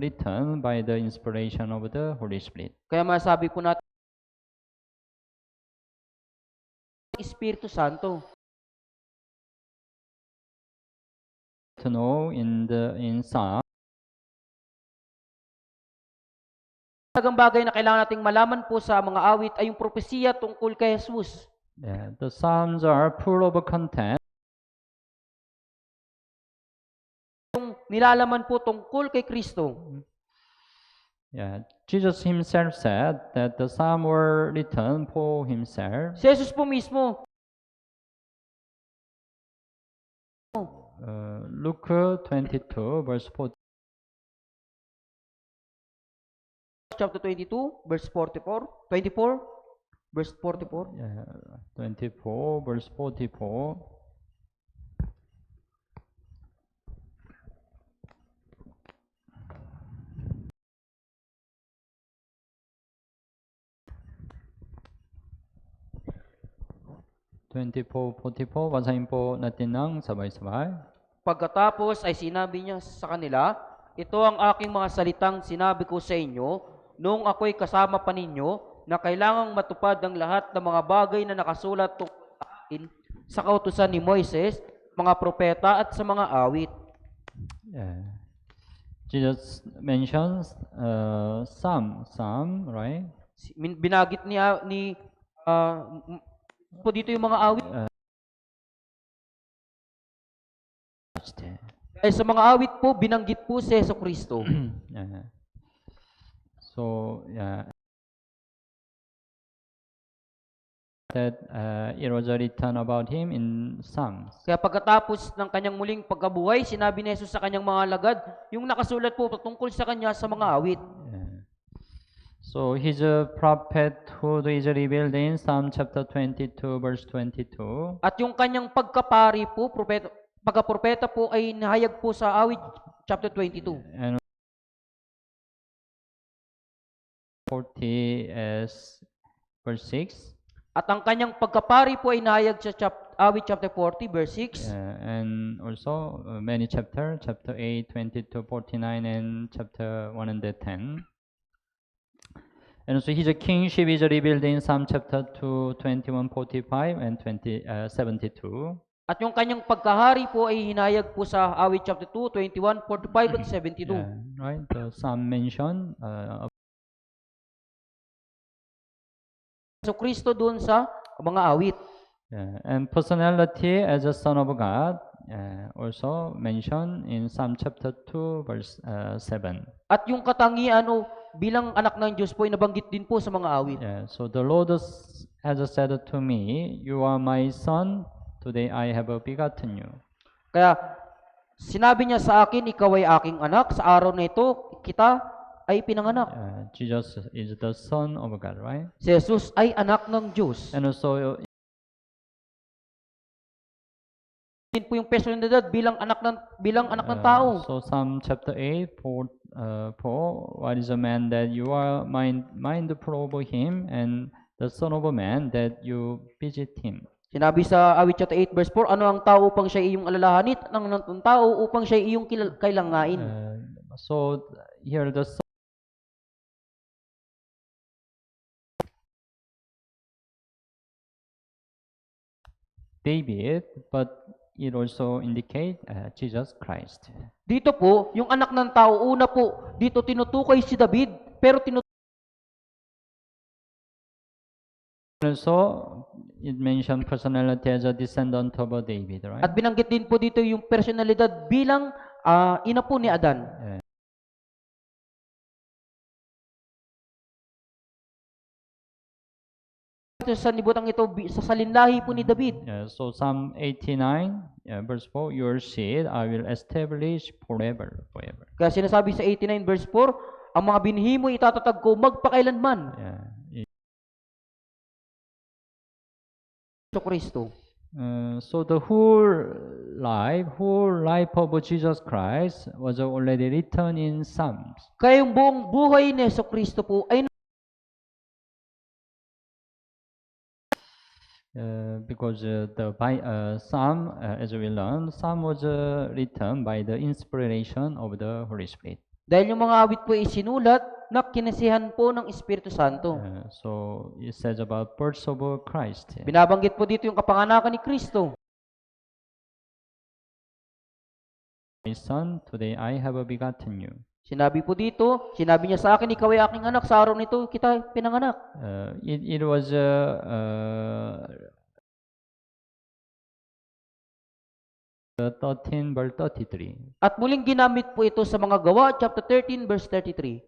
written by the inspiration of the Holy Spirit. Kaya masasabi po natin, Espiritu Santo. To know in Psalm, Talagang bagay na kailangan nating malaman po sa mga awit ay yung propesiya tungkol kay Jesus. the Psalms are full of content. Yung nilalaman po tungkol kay Kristo. Jesus himself said that the Psalm were written for himself. Si Jesus po mismo, Luke 22, verse 40. chapter 22, verse 44, 24, verse 44. 24, verse 44. Basahin po natin ng sabay-sabay. Pagkatapos ay sinabi niya sa kanila, ito ang aking mga salitang sinabi ko sa inyo, noong ako'y kasama pa ninyo, na kailangang matupad ang lahat ng mga bagay na nakasulat tungkol sa akin sa kautusan ni Moises, mga propeta at sa mga awit. Jesus mentions Psalm, right? Binagit ni po dito yung mga awit. Ay sa mga awit po, binanggit po si Jesucristo. So, that it was written about him in Psalms. Kaya pagkatapos ng kanyang muling pagkabuhay, sinabi ni Jesus sa kanyang mga alagad, yung nakasulat po tungkol sa kanya sa mga awit. So his prophethood is revealed in Psalm chapter 22, verse 22. At yung kanyang pagkapari po, pagkapropeta po ay nahayag po sa awit chapter 22. And 40 as verse 6. At ang kanyang pagkapari po ay nahayag sa awit chapter 40, verse 6. And also many chapter 8, 22, 49, and chapter 110. And also his kingship is revealed in Psalm chapter 2, 21, 45, and 72. At yung kanyang pagkahari po ay hinayag po sa awit chapter 2, 21, 45, at 72. Right, the Psalm mentioned So Kristo doon sa mga awit. and personality as a son of God also mentioned in Psalm chapter 2, verse 7. At yung katangian bilang anak ng Diyos po ay nabanggit din po sa mga awit. So the Lord has said to me, you are my son, today I have begotten you. Kaya Sinabi niya sa akin, ikaw ay aking anak. Sa araw na ito, kita ay pinanganak. Jesus is the Son of God, right? Si Jesus ay anak ng Diyos. And also, Din po yung personalidad bilang anak ng tao. so Psalm chapter 8, 4, what is a man that you are mindful of him, and the son of a man that you visit him. Sinabi sa awit chapter 8 verse 4, ano ang tao upang siya iyong alalahanit, ng tao upang siya iyong kailangain. So here the David, but it also indicate Jesus Christ. Dito po, yung anak ng tao, una po, dito tinutukoy si David, pero Also, it mentioned personality as a descendant of David, right? at binanggit din po dito yung personalidad bilang ina po ni Adan. Sa sanlibutan ito, sa salinlahi po ni David. So Psalm 89, verse 4, your seed I will establish forever. Kaya sinasabi sa 89 verse 4, ang mga binhi mo itatatag ko magpakailanman. So Kristo. So the whole life of Jesus Christ was already written in Psalms. Kaya yung buong buhay ni Yesu Kristo po ay because the Psalm, as we learned, Psalm was written by the inspiration of the Holy Spirit. dahil yung mga awit po ay sinulat na kinasihan po ng Espiritu Santo. So it says about birth of Christ. Binabanggit po dito yung kapanganakan ni Kristo. My son, today I have begotten you. Sinabi po dito, sinabi niya sa akin, ikaw ay aking anak, sa araw nito kita pinanganak. It was 13 verse 33. At muling ginamit po ito sa mga gawa, chapter 13, verse 33.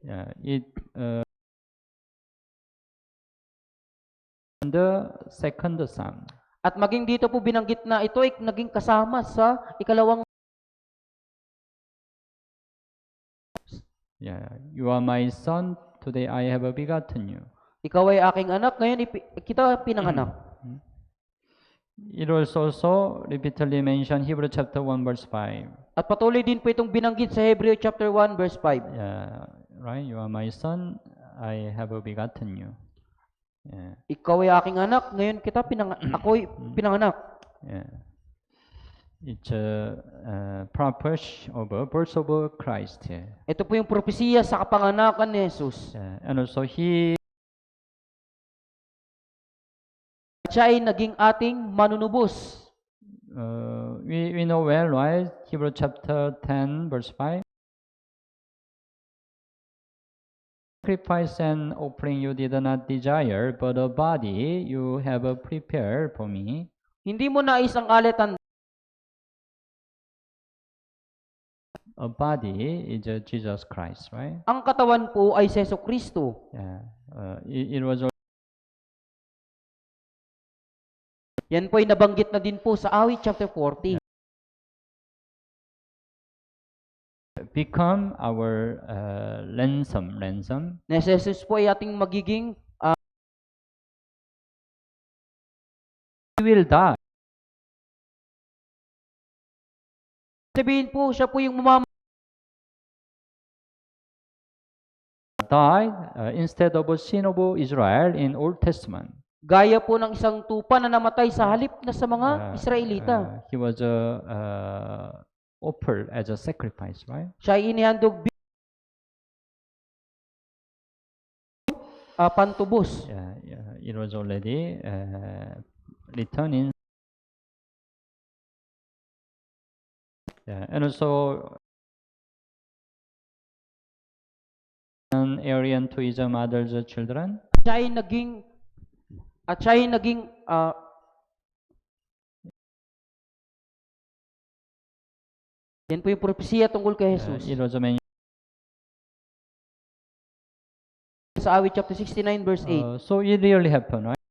The second Psalm. At maging dito po binanggit na ito ay naging kasama sa ikalawang. You are my son, today I have begotten you. Ikaw ay aking anak, ngayon kita pinanganak. It was also repeatedly mentioned Hebrew chapter 1 verse 5. At patuloy din po itong binanggit sa Hebreo chapter 1 verse 5. Right? You are my son, I have begotten you. Ikaw ay aking anak, ngayon ako'y pinanganak. It's a prophecy of birth of Christ. Ito po yung propesiya sa kapanganakan ni Jesus. And also siya ay naging ating manunubos. We know well, right? Hebrew chapter 10 verse 5. Sacrifice and offering you did not desire, but a body you have prepared for me. Hindi mo nais ang alatan. A body is Jesus Christ, right? Ang katawan po ay si Jesucristo. It was yan po ay nabanggit na din po sa awit chapter 40. Become our ransom. Na si Jesus po ay ating magiging He will die. sabihin po, siya po yung died instead of a sin of Israel in Old Testament. gaya po ng isang tupa na namatay sa halip na sa mga Israelita. He was offered as a sacrifice, right? Siya ay inihandog pantubos. It was already written in. And also an Aryan to his mother's children. Siya ay naging yan po yung propesiya tungkol kay Jesus. It was mentioned sa awit chapter 69 verse 8. So it really happened, right?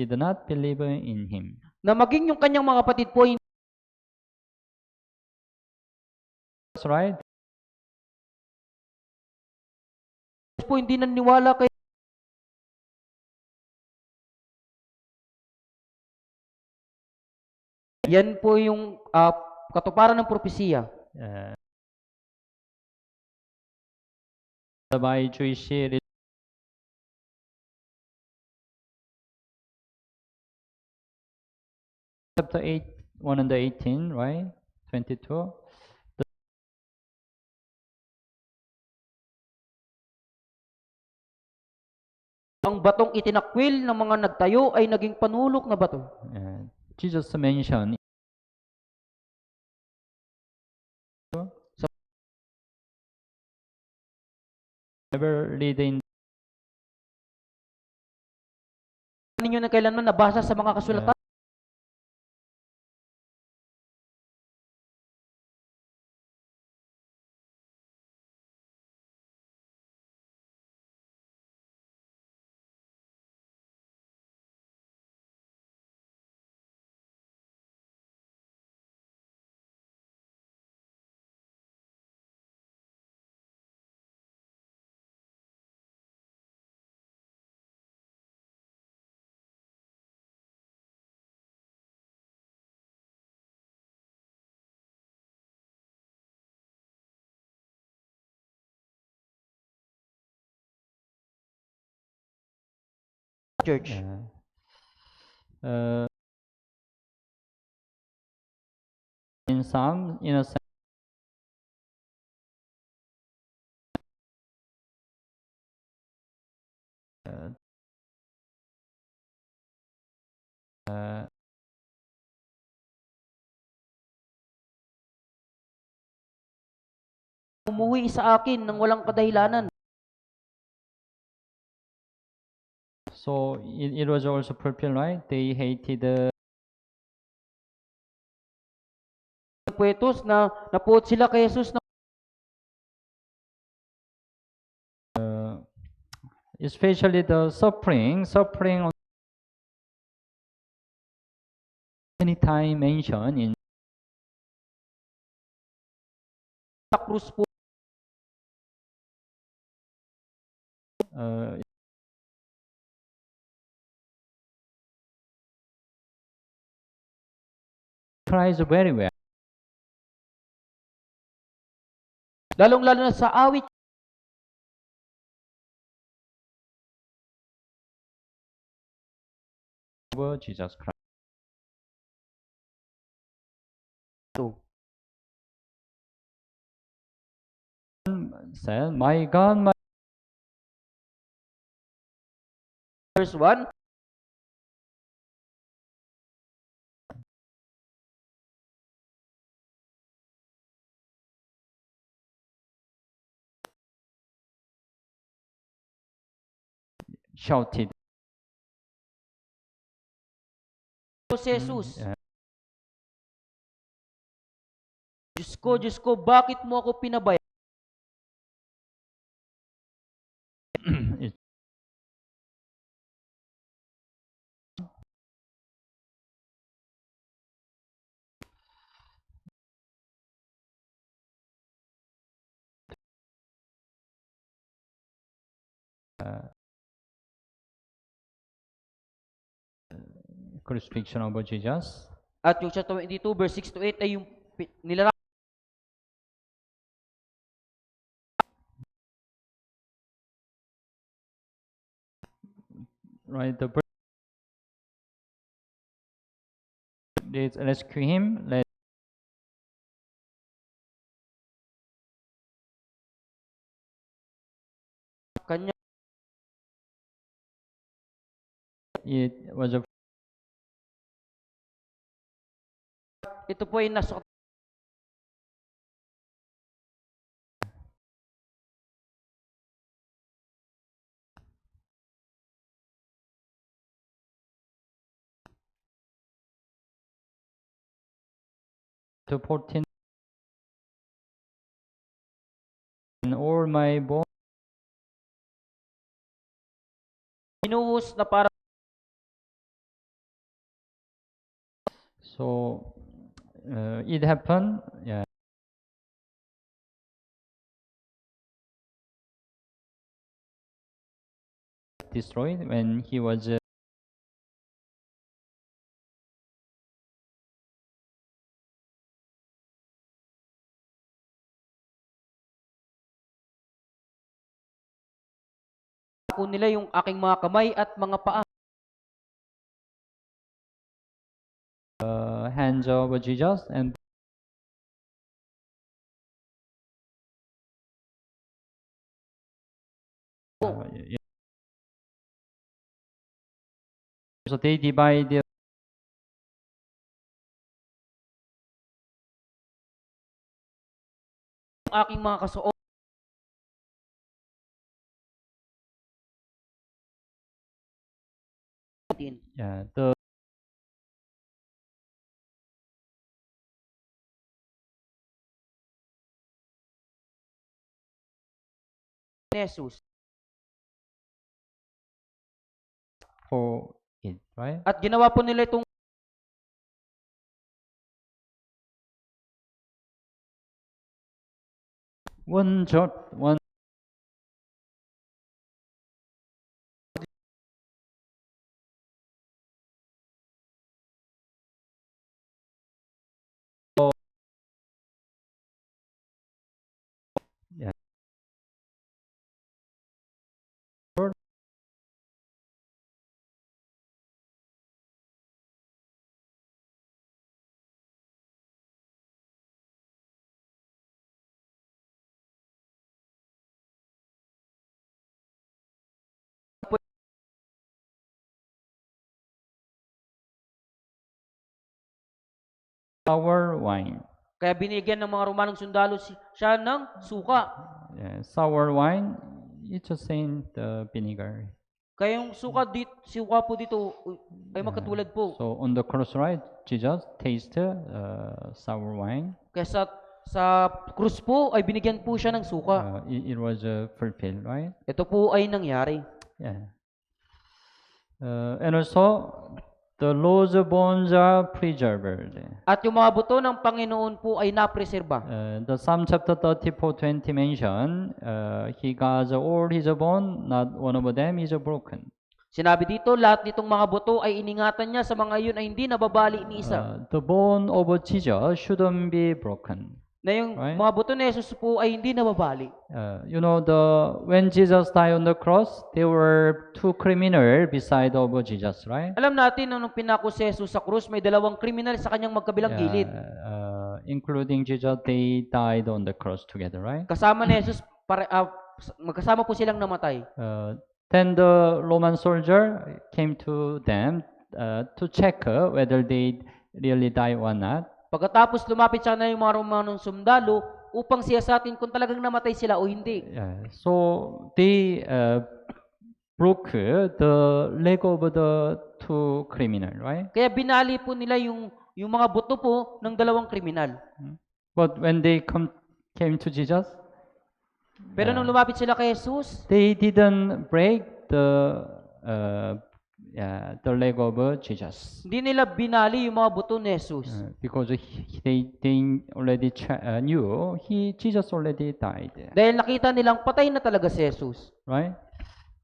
did not believe in him. Na maging yung kanyang mga kapatid po ay That's right. hindi naniniwala kay yan po yung katuparan ng propesiya. By Jewish chapter 8, 118, right? 22. Ang batong itinakwil ng mga nagtayo ay naging panulok na bato. Jesus mentioned never read in ninyo na kailanman nabasa sa mga kasulatan. Church. In some, in a sense, Umuwi sa akin nang walang kadahilanan. so it was also fulfilled, right? They hated Puwetos na napuot sila kay Jesus na especially the suffering many time mentioned in sa krus po. cries very well. Lalong-lalo na sa awit Over Jesus Christ. Said, "My God, my verse 1, shouted." si Jesus. Diyos ko, bakit mo ako pinabayaan? It- crucifixion of Jesus. At yung chapter 22, verse 6 to 8 ay yung nilalang Right, let's rescue him. kanya. It was a Ito po ay nasa to 14 in all my bones. binuhos na para So it happened. Yeah. Destroyed when he was po nila yung aking mga kamay at mga paa. hands of Jesus and yeah. So they divide Yung aking mga kasuot. yeah, the Jesus. for it, right? At ginawa po nila itong One jot, one yeah. Sour wine. kaya binigyan ng mga Romanong sundalo siya ng suka. Yeah, sour wine, it's the same the vinegar. Kaya yung suka po dito ay magkatulad po. So on the cross, right, Jesus tasted sour wine. Kaya sa krus po ay binigyan po siya ng suka. It was fulfilled, right? Ito po ay nangyari. Yeah. And also, the Lord's bones are preserved. At yung mga buto ng Panginoon po ay napreserba. The Psalm chapter 34:20 mention, He guards all His bone, not one of them is broken. Sinabi dito, lahat nitong mga buto ay iningatan niya, sa mga iyon ay hindi nababali ni isa. The bone of Jesus shouldn't be broken. Na yung Right. mga buto ni Jesus po ay hindi nababali. When Jesus died on the cross, there were two criminals beside of Jesus, right? Alam natin na nung pinako si Jesus sa krus, may dalawang kriminal sa kanyang magkabilang gilid. Including Jesus, they died on the cross together, right? Kasama ni Jesus, magkasama po silang namatay. Then the Roman soldier came to them to check whether they really died or not. Pagkatapos lumapit sa kanila yung mga Romanong sundalo upang siyasatin kung talagang namatay sila o hindi. So they broke the leg of the two criminal, right? Kaya binali po nila yung mga buto po ng dalawang kriminal. But when they came to Jesus, Pero nung lumapit sila kay Jesus, they didn't break the leg of Jesus. hindi nila binali yung mga buto ni Jesus. Because they already knew Jesus already died. Dahil nakita nilang patay na talaga si Jesus. Right?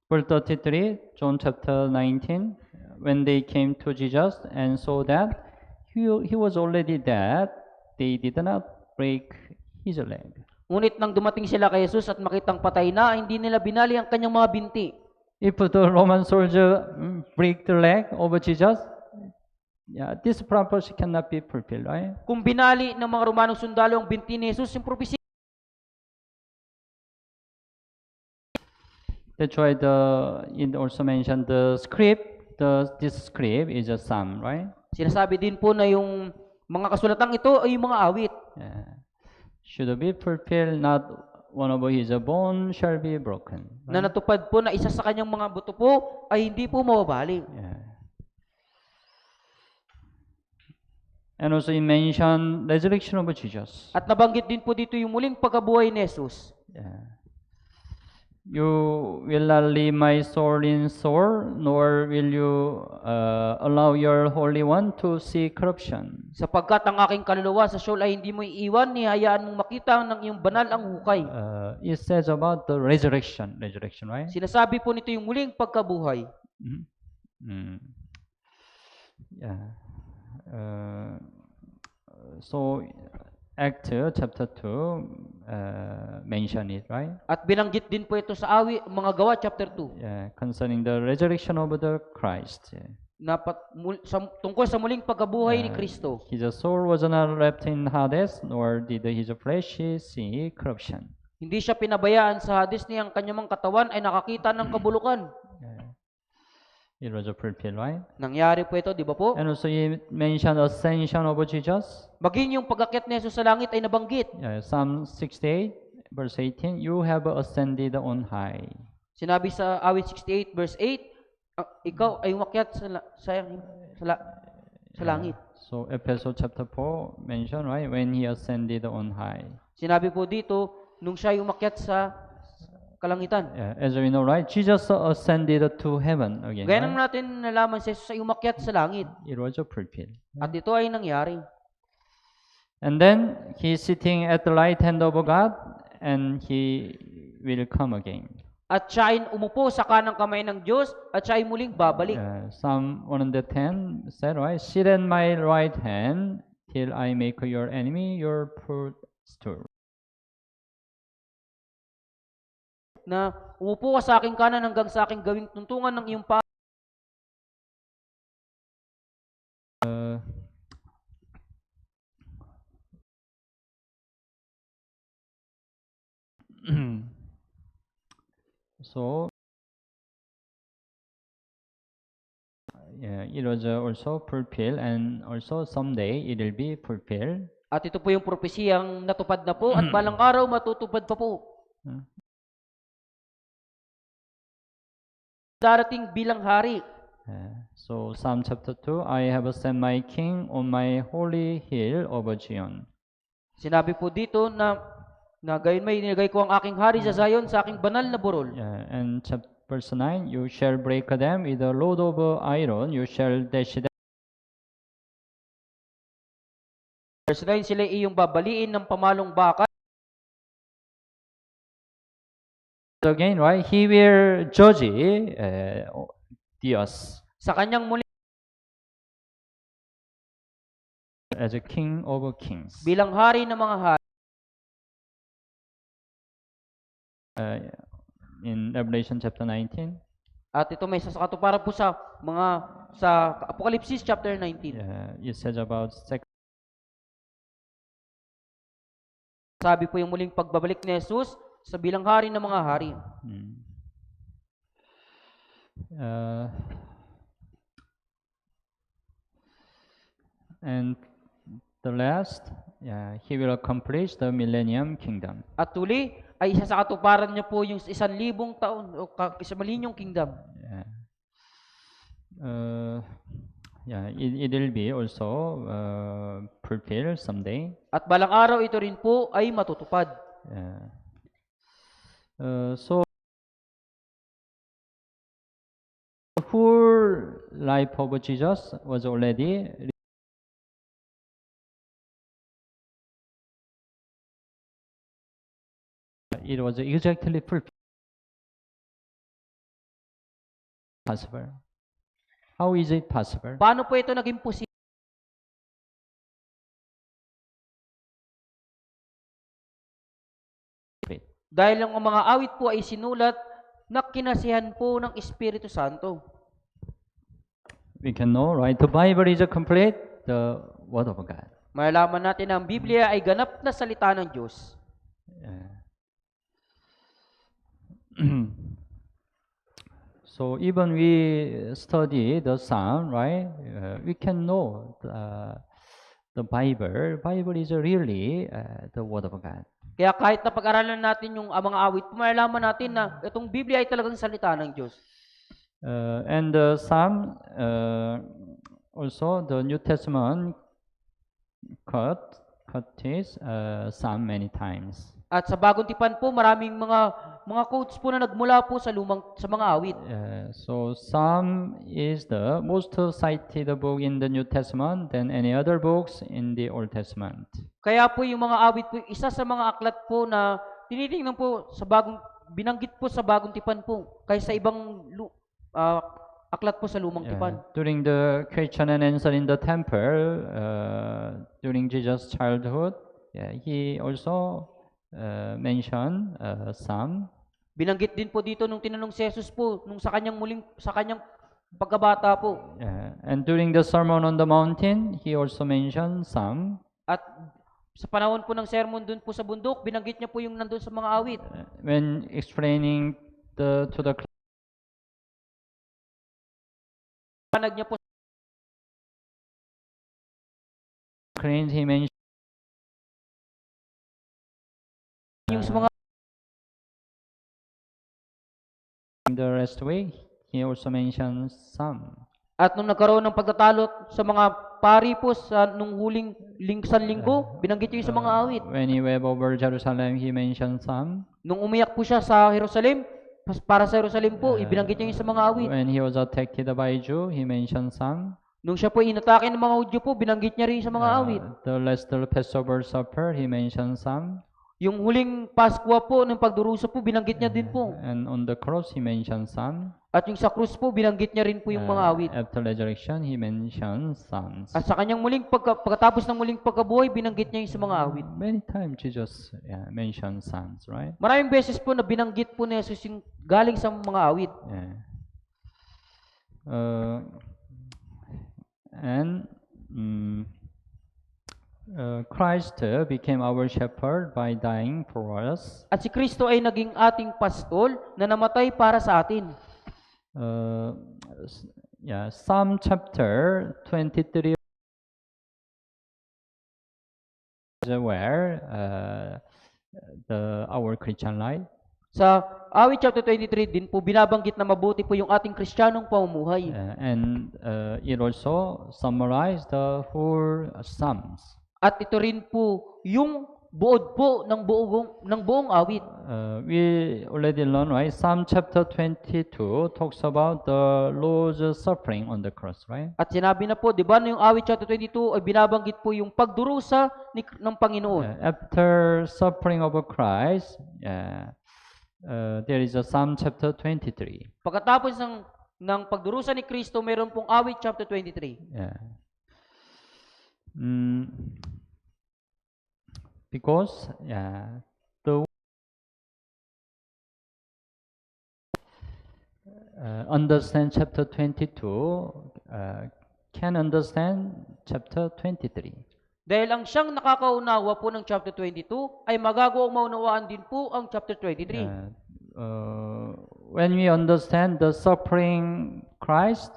Verse 33, John chapter 19, when they came to Jesus and saw that he was already dead, they did not break his leg. Ngunit nang dumating sila kay Jesus at makitang patay na, hindi nila binali ang kanyang mga binti. If the Roman soldier break the leg of Jesus, this prophecy cannot be fulfilled, right? Kung binali ng mga Romanong sundalo ang binti ni Jesus, yung prophecy. That's why it also mentioned the script. This script is a psalm, right? Sinasabi din po na yung mga kasulatang ito ay yung mga awit. Should be fulfilled, not one of his bone shall be broken. Right? Na natupad po na isa sa kanyang mga buto po ay hindi po mababali. And also it mentioned resurrection of Jesus. At nabanggit din po dito yung muling pagkabuhay ni Jesus. You will not leave my soul in sorrow, nor will you allow your Holy One to see corruption. Sapagkat ang aking kaluluwa sa Sheol ay hindi mo iiwan, ni hayaan mong makita ng iyong banal ang hukay. It says about the resurrection, right? Sinasabi po nito yung muling pagkabuhay. Yeah. So Act chapter 2 mention it, right? At binanggit din po ito sa mga gawa chapter 2. Yeah, concerning the resurrection of the Christ. Yeah. Tungkol sa muling pagkabuhay ni Kristo. His soul was not left in Hades, nor did his flesh see corruption. Hindi siya pinabayaan sa Hades, ni ang kanyang katawan ay nakakita ng kabulukan. It was fulfilled, right? Nangyari po ito, di ba po? And also he mentioned ascension of Jesus. Maging yung pag-akyat ni Jesus sa langit ay nabanggit. Psalm 68 verse 18, you have ascended on high. Sinabi sa awit 68 verse 8, ikaw ay umakyat sa langit. So Ephesians chapter 4 mentioned, right, when he ascended on high. Sinabi po dito nung siya ay umakyat sa kalangitan. As we know, right, Jesus ascended to heaven again. Gaya Right? nang natin nalaman si Jesus ay umakyat sa langit. It was fulfilled. At ito ay nangyari. And then he is sitting at the right hand of God, and he will come again. At siya ay umupo sa kanang kamay ng Diyos, at siya ay muling babalik. Psalm 110 said, right, sit at my right hand till I make your enemy your footstool. Na umupo ka sa aking kanan hanggang sa aking gawing tuntungan ng iyong pa. So it was also fulfilled, and also someday it will be fulfilled. At ito po yung propesiyang natupad na po at balang araw matutupad pa po. Darating bilang hari. So Psalm chapter 2, I have set my king on my holy hill over Zion. Sinabi po dito na gayon may inilagay ko ang aking hari sa Zion, sa aking banal na burol. And verse 9, you shall break them with a rod of iron, you shall dash them. Verse 9, sila iyong babaliin ng pamalong baka. Again, right? He will judge the earth Sa kanyang muli as a king of kings. bilang hari ng mga hari. In Revelation chapter 19. At ito may sasakatuparan po sa Apokalipsis chapter 19. It says about Sabi po yung muling pagbabalik ni Jesus sa bilang hari ng mga hari. And the last, he will accomplish the millennium kingdom. At tuli ay isa sa katuparan niya po yung 1,000 taon o 1,000,000 kingdom. It will be also fulfilled someday. At balang araw ito rin po ay matutupad. So the whole life of Jesus was already it was exactly fulfilled. Possible. How is it possible? Paano po ito naging posible? Dahil ang mga awit po ay sinulat na kinasihan po ng Espiritu Santo. We can know, right? The Bible is complete, the Word of God. Malalaman natin na ang Biblia ay ganap na salita ng Diyos. So even we study the Psalm, right? We can know the Bible. Bible is really the Word of God. Kaya kahit na pag-aralan natin yung mga awit, malalaman natin na itong Biblia ay talagang salita ng Diyos. And the Psalm, also the New Testament cut quotes Psalm many times. At sa Bagong Tipan po, maraming mga quotes po na nagmula po sa mga awit. So Psalm is the most cited book in the New Testament than any other books in the Old Testament. Kaya po yung mga awit po, isa sa mga aklat po na tinitingnan po binanggit po sa Bagong Tipan po kaysa ibang aklat po sa Lumang Tipan. During the question and answer in the temple, during Jesus' childhood, he also mentioned Psalm. Binanggit din po dito nung tinanong si Jesus po nung sa kanyang pagkabata po. And during the Sermon on the Mountain, he also mentioned Psalm. At sa panahon po ng sermon dun po sa bundok, binanggit niya po yung nandun sa mga awit. When explaining to the Niya po he mentioned yung sa mga the rest way, he also mentions Psalm. At nung nagkaroon ng pagtatalo sa mga pari po nung huling linggo, binanggit niya yung sa mga awit. When he wept over Jerusalem, he mentioned Psalm. Nung umiyak po siya sa Jerusalem, para sa Jerusalem po, ibinanggit niya yung sa mga awit. When he was attacked by Jew, he mentioned Psalm. Nung siya po inatake ng mga Hudyo po, binanggit niya rin sa mga awit. The last Passover supper, he mentioned Psalm. Yung huling Pasko po, ng pagdurusa po, binanggit niya din po. And on the cross, he mentioned Psalm. At yung sa krus po, binanggit niya rin po yung mga awit. After resurrection, he mentioned Psalms. At sa kanyang pagkatapos ng muling pagkabuhay, binanggit niya yung sa mga awit. Many times Jesus mentioned Psalms, right? Maraming beses po na binanggit po ni Jesus yung galing sa mga awit. Christ became our shepherd by dying for us. At si Kristo ay naging ating pastol na namatay para sa atin. Psalm chapter 23 where our Christian life. Sa awit chapter 23 din po binabanggit na mabuti po yung ating Kristiyanong pamumuhay. And it also summarized the whole Psalms. At ito rin po yung buod po ng buong awit. We already learned, right? Psalm chapter 22 talks about the Lord's suffering on the cross, right? At sinabi na po, di ba, na yung awit chapter 22 ay binabanggit po yung pagdurusa ng Panginoon. After suffering of Christ, there is a Psalm chapter 23. Pagkatapos ng pagdurusa ni Kristo, mayroon pong awit chapter 23. Because the understand chapter 22 can understand chapter 23. Dahil ang siyang nakakaunawa po ng chapter 22 ay magagawa maunawaan din po ang chapter 23. When we understand the suffering Christ,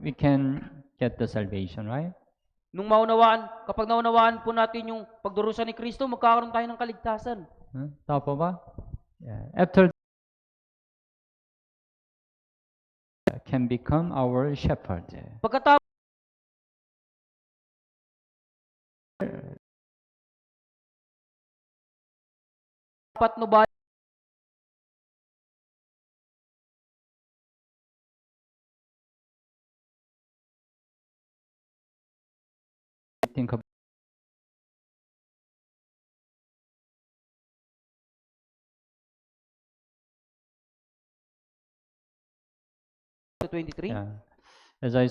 we can get the salvation, right? Kapag naunawaan po natin yung pagdurusa ni Kristo, magkakaroon tayo ng kaligtasan. Tama ba? After can become our shepherd. Pagkatapos dapat no ba think about 23? As I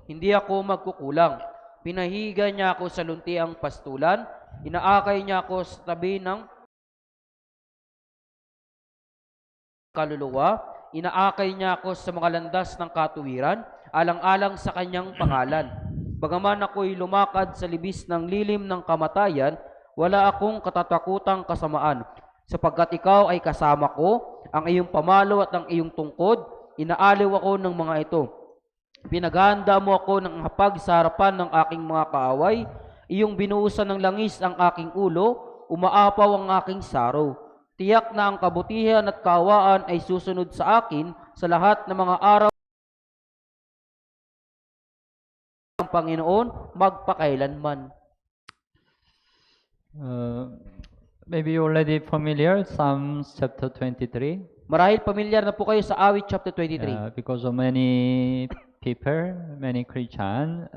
Hindi ako magkukulang. Pinahiga niya ako sa luntiang pastulan, inaakay niya ako sa tabi ng kaluluwa, inaakay niya ako sa mga landas ng katuwiran, alang-alang sa kanyang pangalan. Bagaman ako'y lumakad sa libis ng lilim ng kamatayan, wala akong katatakutang kasamaan, Sapagkat ikaw ay kasama ko, ang iyong pamalo at ang iyong tungkod, inaaliw ako ng mga ito. Pinaghahanda mo ako ng hapag sa harapan ng aking mga kaaway, iyong binuhusan ng langis ang aking ulo, umaapaw ang aking saro. Tiyak na ang kabutihan at kaawaan ay susunod sa akin sa lahat ng mga araw ng Panginoon magpakailanman. Maybe you're already familiar, Psalms chapter 23. Marahil pamilyar na po kayo sa Awit chapter 23. Because of many people, many Christian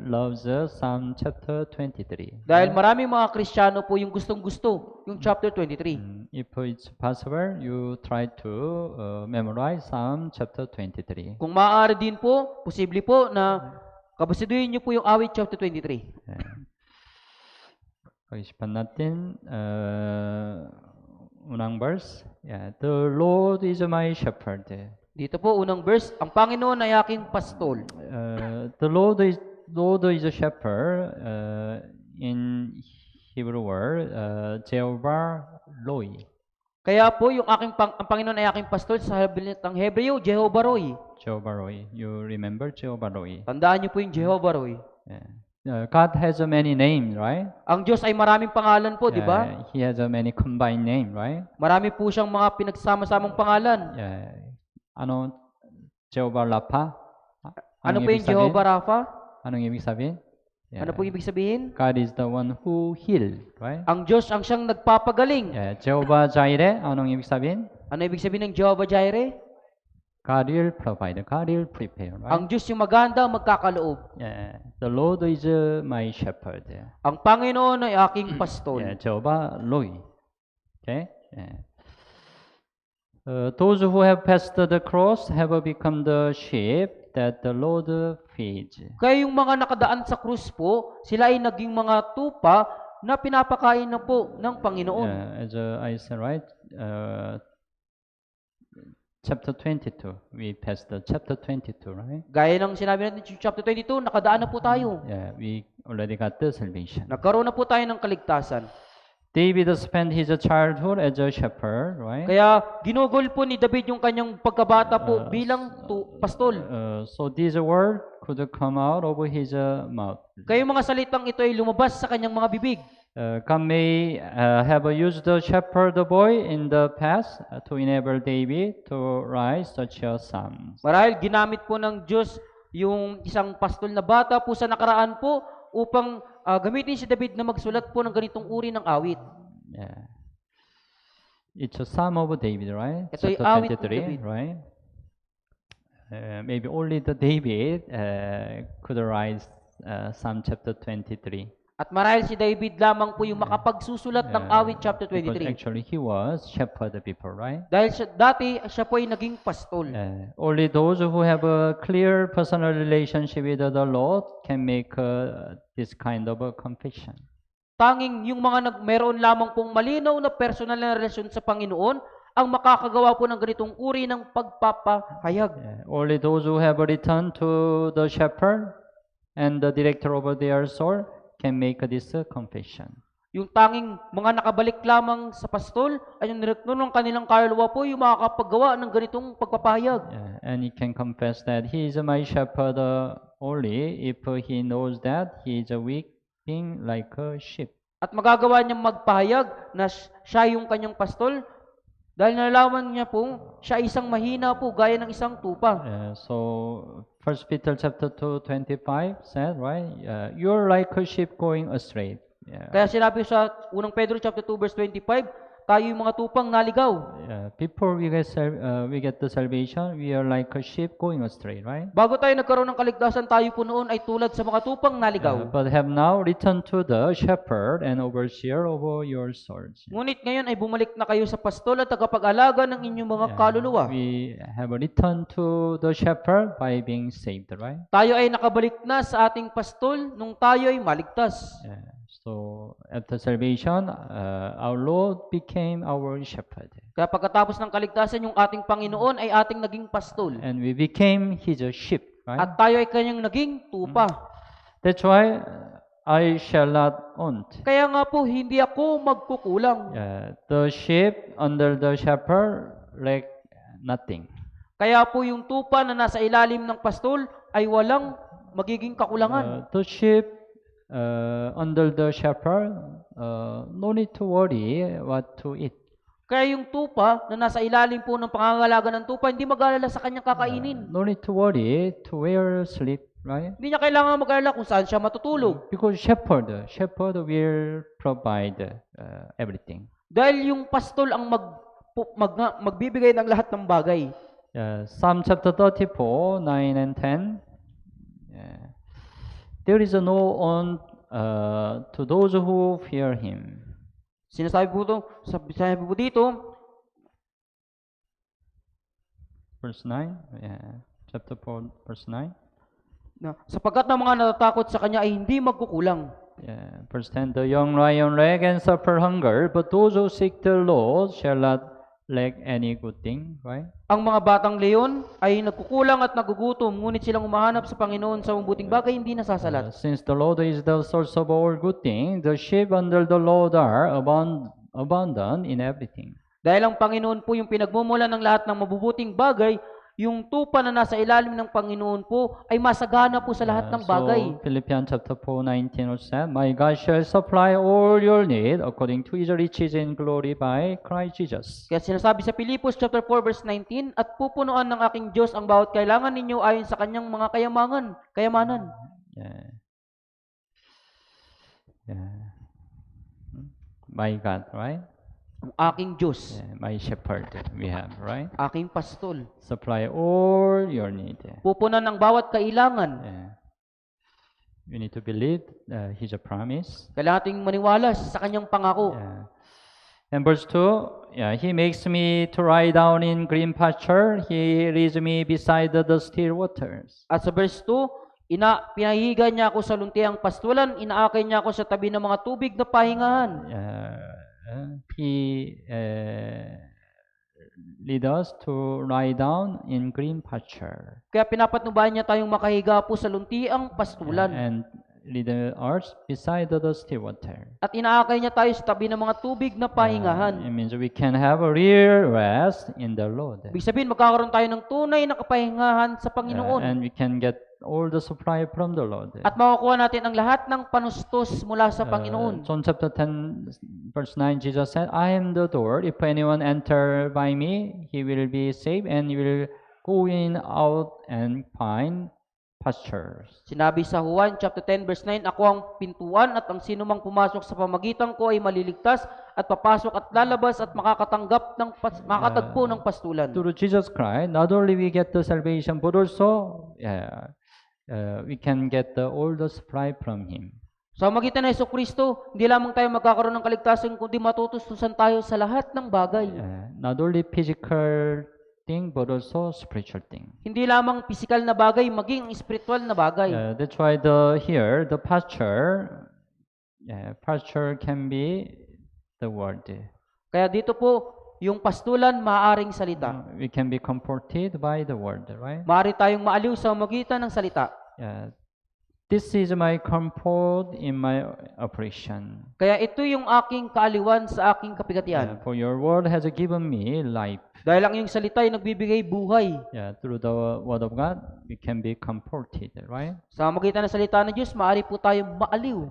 loves Psalm chapter 23. Dahil maraming mga Kristiyano po yung gustong-gusto yung chapter 23. If it's possible, you try to memorize Psalm chapter 23. Kung maaari din po, posible po na kabasiduhin niyo po yung Awit chapter 23. Pag-isipan natin, unang verse. The Lord is my shepherd. Dito po, unang verse, ang Panginoon ay aking pastol. The Lord is a shepherd. In Hebrew word, Jehovah Roy. Kaya po, ang Panginoon ay aking pastol sa ng Hebreo, Jehovah Roy. Jehovah Roy. You remember Jehovah Roy? Tandaan niyo po yung Jehovah Roy. God has a many names, right? Ang Diyos ay maraming pangalan po, di ba? He has a many combined name, right? Marami po siyang mga pinagsama-samang pangalan. Ano, Jehovah Rapha? Ano po yung Jehovah Rapha? Anong ibig sabihin? Ano po ibig sabihin? God is the one who heal, right? Ang Diyos ang siyang nagpapagaling. Jehovah Jireh, anong ibig sabihin? Ano ibig sabihin ng Jehovah Jireh? God will provide, God will prepare, right? Ang Diyos yung maganda, magkakaloob. The Lord is my shepherd. Ang Panginoon ay aking pastol. Jehovah Roy. Okay? Those who have passed the cross have become the sheep that the Lord feeds. Kaya yung mga nakadaan sa krus po, sila ay naging mga tupa na pinapakain na po ng Panginoon. As I said, right? Chapter 22. We passed the chapter 22, right? Gaya ng sinabi natin sa chapter 22, nakadaan na po tayo. We already got the salvation. Nagkaroon na po tayo ng kaligtasan. David spent his childhood as a shepherd, right? Kaya ginugol po ni David yung kanyang pagkabata po bilang pastol. So this word could come out of his mouth. Kaya yung mga salitang ito ay lumabas sa kanyang mga bibig. God may have used the shepherd boy in the past to enable David to write such a psalm. Marahil ginamit po ng Diyos yung isang pastol na bata po sa nakaraan po upang gamitin si David na magsulat po ng ganitong uri ng awit. It's a psalm of David, right? Ito ay Chapter awit ng 23, David. right? Maybe only the David could write Psalm chapter 23. At marahil si David lamang po yung makapagsusulat ng awit chapter Because 23. actually he was shepherd people, right? Dahil dati siya po ay naging pastol. Only those who have a clear personal relationship with the Lord can make this kind of a confession. Tanging yung mga meron lamang pong malinaw na personal na relasyon sa Panginoon ang makakagawa po ng ganitong uri ng pagpapahayag. Only those who have returned to the shepherd and the director over their soul can make this confession. Yung tanging mga nakabalik lamang sa pastol ay yung direktor ng kanilang kaluluwa po yung makakapaggawa ng ganitong pagpapahayag. And he can confess that he is my shepherd only if he knows that he is weeping like a sheep. At magagawa niyang magpahayag na siya yung kanyang pastol dahil nalaman niya po siya isang mahina po gaya ng isang tupa. So 1 Peter chapter 2:25 said, right? You're like a sheep going astray. Kaya sinabi sa unang Pedro chapter 2 verse 25, tayo yung mga tupang naligaw. Before we get the salvation, we are like a sheep going astray, right? Bago tayo nagkaroon ng kaligtasan, tayo po noon ay tulad sa mga tupang naligaw. But have now returned to the shepherd and overseer over your souls. Ngunit ngayon ay bumalik na kayo sa pastol at tagapag-alaga ng inyong mga kaluluwa. We have returned to the shepherd by being saved, right? Tayo ay nakabalik na sa ating pastol nung tayo ay maligtas. So after salvation, our Lord became our shepherd. Kaya pagkatapos ng kaligtasan, yung ating Panginoon ay ating naging pastol. And we became his sheep, right? At tayo ay kanyang naging tupa. That's why I shall not want. Kaya nga po, hindi ako magkukulang. The sheep under the shepherd lack nothing. Kaya po yung tupa na nasa ilalim ng pastol ay walang magiging kakulangan. The sheep under the shepherd no need to worry what to eat. Kaya yung tupa na nasa ilalim po ng pangangalaga ng tupa, hindi mag-alala sa kanyang kakainin. No need to worry to where sleep, right? Hindi niya kailangan mag-alala kung saan siya matutulog. Because shepherd will provide everything. Dahil yung pastol ang magbibigay ng lahat ng bagay. Psalm chapter 34, 9 and 10. There is no want to those who fear Him. Sinasabi po dito, Verse 9, chapter 4, verse 9. na sapagkat ng mga natatakot sa kanya ay hindi magkukulang. Verse 10, the young lion lack and suffer hunger, but those who seek the Lord shall not lack any good thing, right? Ang mga batang leon ay nagkukulang at nagugutom, ngunit silang umahanap sa Panginoon sa mabuting bagay, hindi nasasalat. Since the Lord is the source of all good things, the sheep under the Lord are abundant in everything. Dahil ang Panginoon po yung pinagmumulan ng lahat ng mabubuting bagay, yung tupa na nasa ilalim ng Panginoon po ay masagana po sa lahat ng bagay. So, Philippians chapter 4:19 says, my God shall supply all your need according to His riches in glory by Christ Jesus. Kaya sinasabi sa Pilipos chapter 4 verse 19, at pupunuan ng aking Diyos ang bawat kailangan ninyo ayon sa kanyang mga kayamanan. My God, right? Ang aking Diyos, My shepherd we have, right? aking pastol, Supply all your need. pupunan ng bawat kailangan. You need to believe His promise. Kailangan nating maniwala sa kanyang pangako. And verse 2, He makes me to lie down in green pasture. He leads me beside the still waters. At sa verse 2, pinahihiga niya ako sa luntiang pastulan, inaakay niya ako sa tabi ng mga tubig na pahingahan. He lead us to lie down in green pasture. Kaya pinapatnubayan niya tayong makahiga po sa luntiang pastulan. And lead us beside the still water. At inaakay niya tayo sa tabi ng mga tubig na pahingahan. It means we can have a real rest in the Lord. Ibig sabihin, magkakaroon tayo ng tunay na kapahingahan sa Panginoon. And we can get all the supply from the Lord. At makukuha natin ang lahat ng panustos mula sa Panginoon. John chapter 10 verse 9, Jesus said, I am the door. If anyone enter by me, he will be saved and he will go in, out, and find pastures. Sinabi sa Juan chapter 10 verse 9, ako ang pintuan at ang sino mang pumasok sa pamagitan ko ay maliligtas at papasok at lalabas at makakatagpo ng pastulan. Through Jesus Christ, not only we get the salvation, but also we can get all the supply from Him. Sa magitan ng Jesucristo, hindi lamang tayo magkakaroon ng kaligtasan, kundi matutustusan tayo sa lahat ng bagay. Not only physical thing, but also spiritual thing. Hindi lamang pisikal na bagay, maging spiritual na bagay. That's why the pasture can be the word. Kaya dito po, yung pastulan, maaaring salita. We can be comforted by the word, right? Maaari tayong maaliw sa magitan ng salita. This is my comfort in my operation. Kaya ito yung aking kaaliwan sa aking kapigatian. For your word has given me life. Dahil ang iyong salita ay nagbibigay buhay. Through the word of God, we can be comforted, right? Sa magitan ng salita ng Diyos, maaari po tayong maaliw.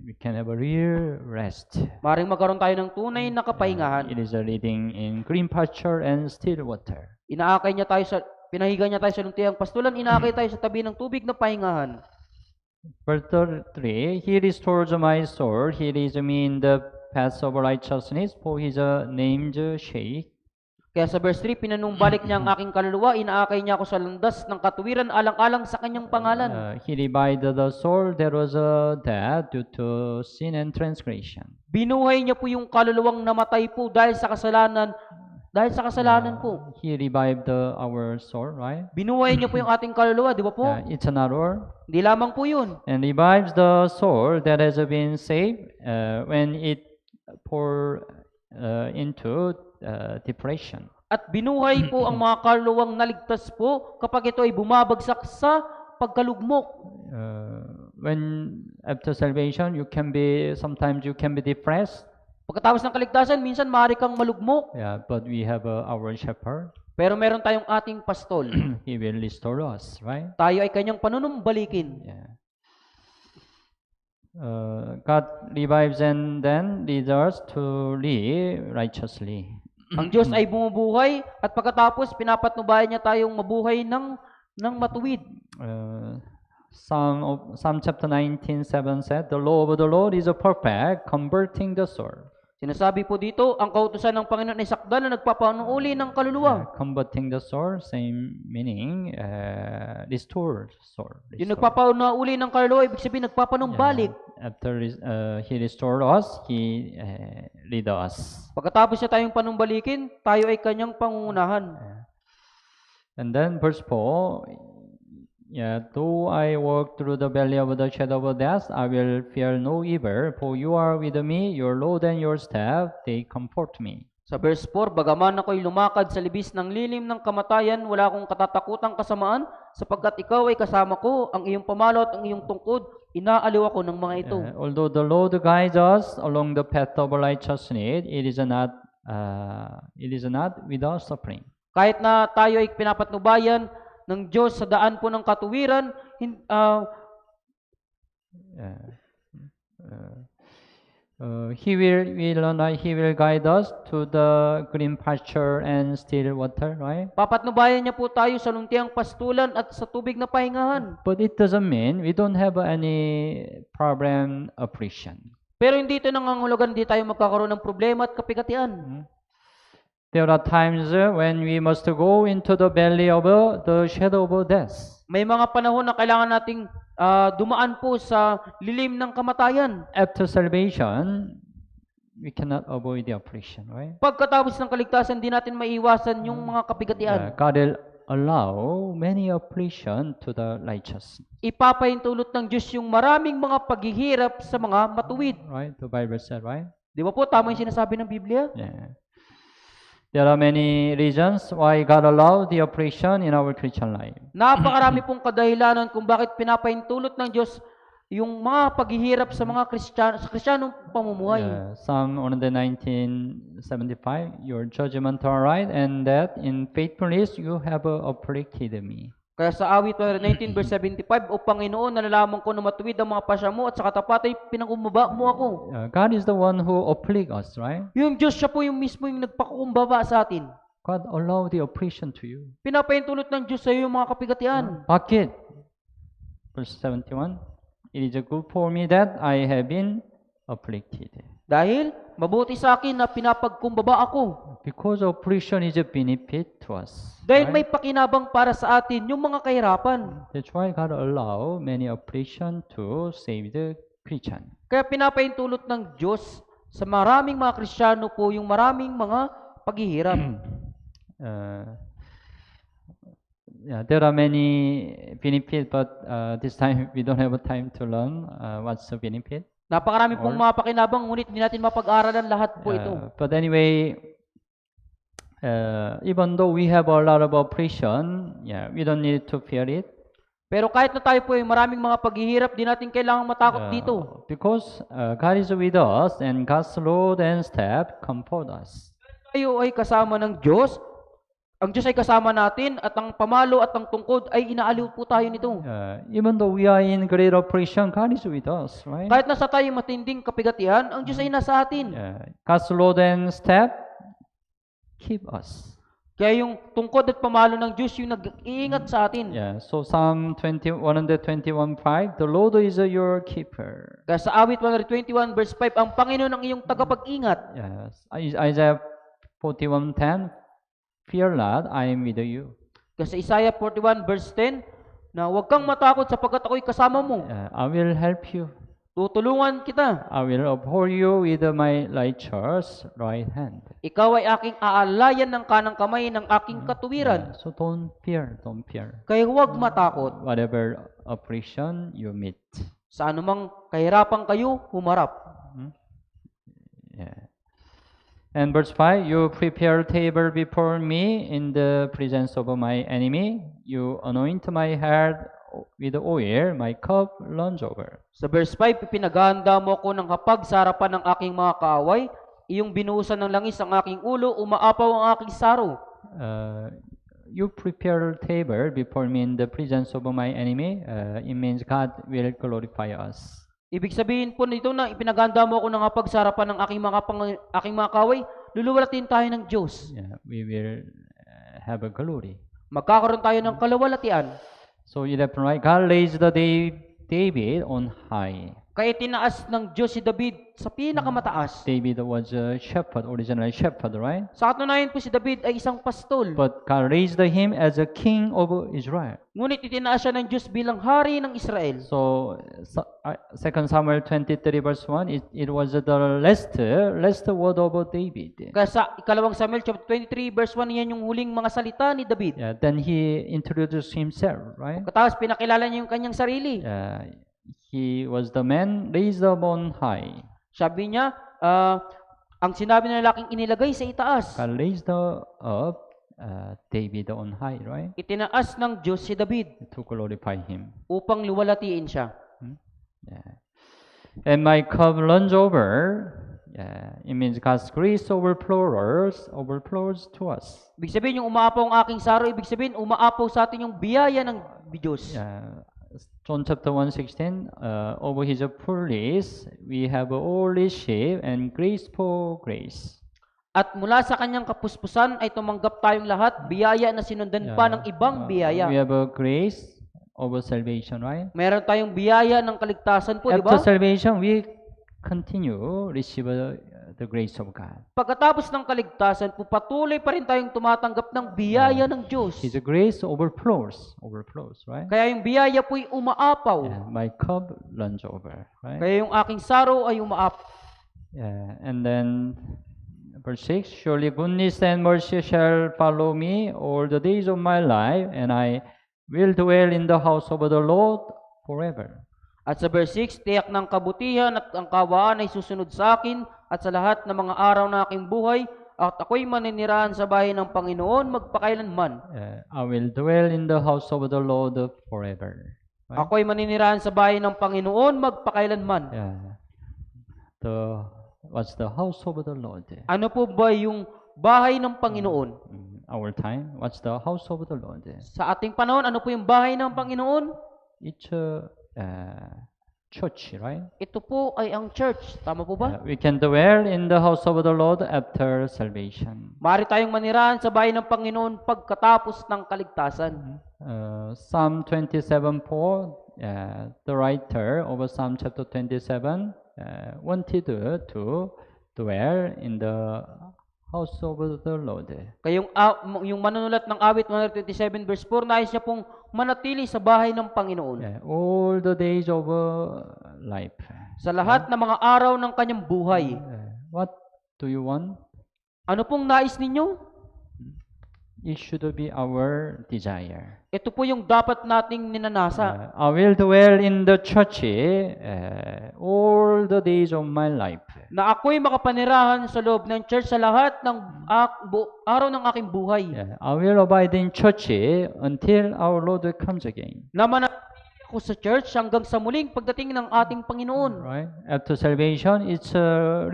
We can have a real rest. Maaring magkaroon tayo ng tunay na kapahingahan. It is a leading in green pasture and still water. Pinahiga niya tayo sa luntiang pastulan, inaakay tayo sa tabi ng tubig na pahingahan. Verse 3, He restores my soul. He leads me in the paths of righteousness for His name's sake. Kaya sa verse 3, pinunumbalik niya ang aking kaluluwa, inaakay niya ako sa landas ng katuwiran alang-alang sa kanyang pangalan. He revived the soul that was dead due to sin and transgression. Binuhay niya po yung kaluluwang namatay po dahil sa kasalanan. Po. He revived our soul, right? Binuhay niya po yung ating kaluluwa, di ba po? It's another. Hindi lamang po yun. And revives the soul that has been saved when it pour into depression. At binuhay po ang mga kaluluwang naligtas po kapag ito ay bumabagsak sa pagkalugmok. when after salvation, sometimes you can be depressed. Pagkatapos ng kaligtasan, minsan maaari kang malugmok. Yeah, but we have our shepherd. Pero meron tayong ating pastol. He will restore us, right? Tayo ay kanyang panunumbalikin. Yeah. God revives and then leads us to live righteously. Ang Diyos ay bumubuhay at pagkatapos pinapatnubayan niya tayong mabuhay ng matuwid. Psalm chapter 19:7 said, "The law of the Lord is perfect, converting the soul." Sinasabi po dito, ang kautusan ng Panginoon ay sakdal na nagpapanuuli ng kaluluwa. Converting the soul, same meaning, restore soul. Yung nagpapanuuli ng kaluluwa, ibig sabihin nagpapanumbalik. After He restored us, He lead us. Pagkatapos niya tayong panumbalikin, tayo ay kanyang pangungunahan. And then verse 4, though I walk through the valley of the shadow of death, I will fear no evil, for you are with me, your rod and your staff, they comfort me. Sa verse 4, bagaman ako'y lumakad sa libis ng lilim ng kamatayan, wala akong katatakutang kasamaan, sapagkat ikaw ay kasama ko, ang iyong pamalo at ang iyong tungkod, inaaliw ako ng mga ito. Although the Lord guides us along the path of righteousness, it is not without suffering. Kahit na tayo ay pinapatnubayan ng Diyos sa daan po ng katuwiran, He will guide us to the green pasture and still water, right? Papatnubayan niya po tayo sa luntiang pastulan at sa tubig na pahingahan. But it doesn't mean we don't have any problem affliction. Pero hindi ito nangangahulugan hindi tayo magkakaroon ng problema at kapigatian. There are times when we must go into the valley of the shadow of death. May mga panahon na kailangan nating dumaan po sa lilim ng kamatayan. After salvation, we cannot avoid the affliction, right? Pagkatapos ng kaligtasan, di natin maiwasan yung mga kapigatian. God will allow many affliction to the righteous. Ipapahintulot ng Diyos yung maraming mga paghihirap sa mga matuwid. Right? The Bible said, right? Di ba po tama yung sinasabi ng Biblia? Yeah. There are many reasons why God allowed the affliction in our Christian life. Napakarami pong kadahilanan kung bakit pinapahintulot ng Diyos yung mga paghihirap sa mga Kristiyanong pamumuhay. Psalm 119:75, your judgment are right, and that in faithfulness you have afflicted me. Kaya sa awit 119 verse 75, O Panginoon, nalalaman ko na matuwid ang mga pasya mo at sa katapat ay pinangumbaba mo ako. God is the one who afflict us, right? Yung Diyos, siya po yung mismo yung nagpakumbaba sa atin. God allow the affliction to you. Pinapahintulot ng Diyos sa iyo yung mga kapigatian. Bakit? Verse 71, it is good for me that I have been afflicted. Dahil mabuti sa akin na pinapagkumbaba ako. Because affliction is a benefit to us. Dahil may pakinabang para sa atin yung mga kahirapan. That's why God allow many affliction to save the Christian. Kaya pinapahintulot ng Diyos sa maraming mga Kristiyano po yung maraming mga paghihirap. There are many benefits, but this time we don't have time to learn what's the benefit. Napakarami pong mga pakinabang, ngunit hindi natin mapag-aralan lahat po ito. But anyway, even though we have a lot of affliction, we don't need to fear it. Pero kahit na tayo po ay maraming mga paghihirap, di natin kailangang matakot dito. Because God is with us and God's rod and staff comfort us. Tayo ay kasama ng Diyos. Ang Diyos ay kasama natin at ang pamalo at ang tungkod ay inaaliw po tayo nito. Even though we are in great affliction, God is with us, right? Kahit nasa tayo matinding kapigatian, ang Diyos ay nasa atin. God's rod and staff keep us. Kaya yung tungkod at pamalo ng Diyos yung nag-iingat sa atin. So Psalm 121:5, the Lord is your keeper. Kaya sa awit 121 verse 5, ang Panginoon ang iyong tagapag-ingat. Isaiah 41:10, fear not, I am with you. Kasi Isaiah 41 verse 10, na huwag kang matakot sapagkat ako'y kasama mo. I will help you. Tutulungan kita. I will uphold you with my righteous right hand. Ikaw ay aking aalayan ng kanang kamay ng aking katuwiran. So don't fear, don't fear. Kaya huwag matakot. Whatever affliction you meet. Sa anumang kahirapan kayo, humarap. And verse 5, you prepare a table before me in the presence of my enemy. You anoint my head with oil, my cup runs over. Sa verse 5, ipinaghahanda mo ako ng hapag sa harapan ng aking mga kaaway, iyong binuhusan ng langis ang aking ulo, umaapaw ang aking saro. You prepare a table before me in the presence of my enemy. It means God will glorify us. Ibig sabihin po nito na ipinaghahanda mo ako ng hapag sa harapan ng aking mga kaaway, luluwalatin tayo ng Diyos. Yeah, we will have a glory. Magkakaroon tayo ng kaluwalhatian. So 11, right? God raised David on high. Kaya tinaas ng Diyos si David sa pinakamataas. David was a shepherd, original shepherd, right? Sa katunayan po si David ay isang pastol. But God raised him as a king of Israel. Ngunit itinaas siya ng Diyos bilang hari ng Israel. So 2 Samuel 23 verse 1, it was the last word of David. Kaya sa ikalawang Samuel chapter 23 verse 1, yan yung huling mga salita ni David. Yeah, then he introduced himself, right? Pagkatapos pinakilala niya yung kanyang sarili. He was the man raised up on high. Sabi niya, ang sinabi ng lalaking inilagay sa itaas. God raised up David on high, right? Itinaas ng Diyos si David To glorify him. upang luwalatiin siya. Yeah. And my cup runs over. Yeah, it means God's grace overflows to us. Ibig sabihin yung umaapaw ang aking saro, ibig sabihin umaapaw sa atin yung biyaya ng Diyos. Yeah. John chapter 1:16, over his fullness we have all received and grace for grace. At mula sa kanyang kapuspusan ay tumanggap tayong lahat, biyaya na sinundan pa ng ibang biyaya. We have a grace over salvation, right? Meron tayong biyaya ng kaligtasan po, di ba? After salvation, we continue receive the grace of God. Pagkatapos ng kaligtasan po, patuloy pa rin tayong tumatanggap ng biyaya ng Diyos. His grace overflows, right? Kaya yung biyaya po'y umaapaw. Yeah, my cup runs over, right? Kaya yung aking saro ay umaapaw. Yeah, and then verse 6, surely goodness and mercy shall follow me all the days of my life, and I will dwell in the house of the Lord forever. At sa verse 6, tiyak ng kabutihan at ang kawaan ay susunod sa akin at sa lahat ng mga araw na aking buhay, at ako'y maninirahan sa bahay ng Panginoon magpakailanman. I will dwell in the house of the Lord forever. Right? Ako'y maninirahan sa bahay ng Panginoon magpakailanman. Yeah. What's the house of the Lord? Ano po ba yung bahay ng Panginoon? Our time, what's the house of the Lord? Sa ating panahon, ano po yung bahay ng Panginoon? It's a church, right? Ito po ay ang church. Tama po ba? We can dwell in the house of the Lord after salvation. Maaari tayong manirahan sa bahay ng Panginoon pagkatapos ng kaligtasan. Psalm 27:4, the writer of Psalm chapter 27 wanted to dwell in the house of the Lord. Kaya yung manunulat ng awit 127 verse 4, nais niya pong manatili sa bahay ng Panginoon. All the days of life. Sa lahat ng mga araw ng kanyang buhay. What do you want? Ano pong nais ninyo? It should be our desire. Ito po yung dapat nating ninanasa. I will dwell in the church all the days of my life. Na ako'y makapanirahan sa loob ng church sa lahat ng araw ng aking buhay. I will abide in church until our Lord comes again. Na manatili ako sa church hanggang sa muling pagdating ng ating Panginoon. Right? After salvation, it's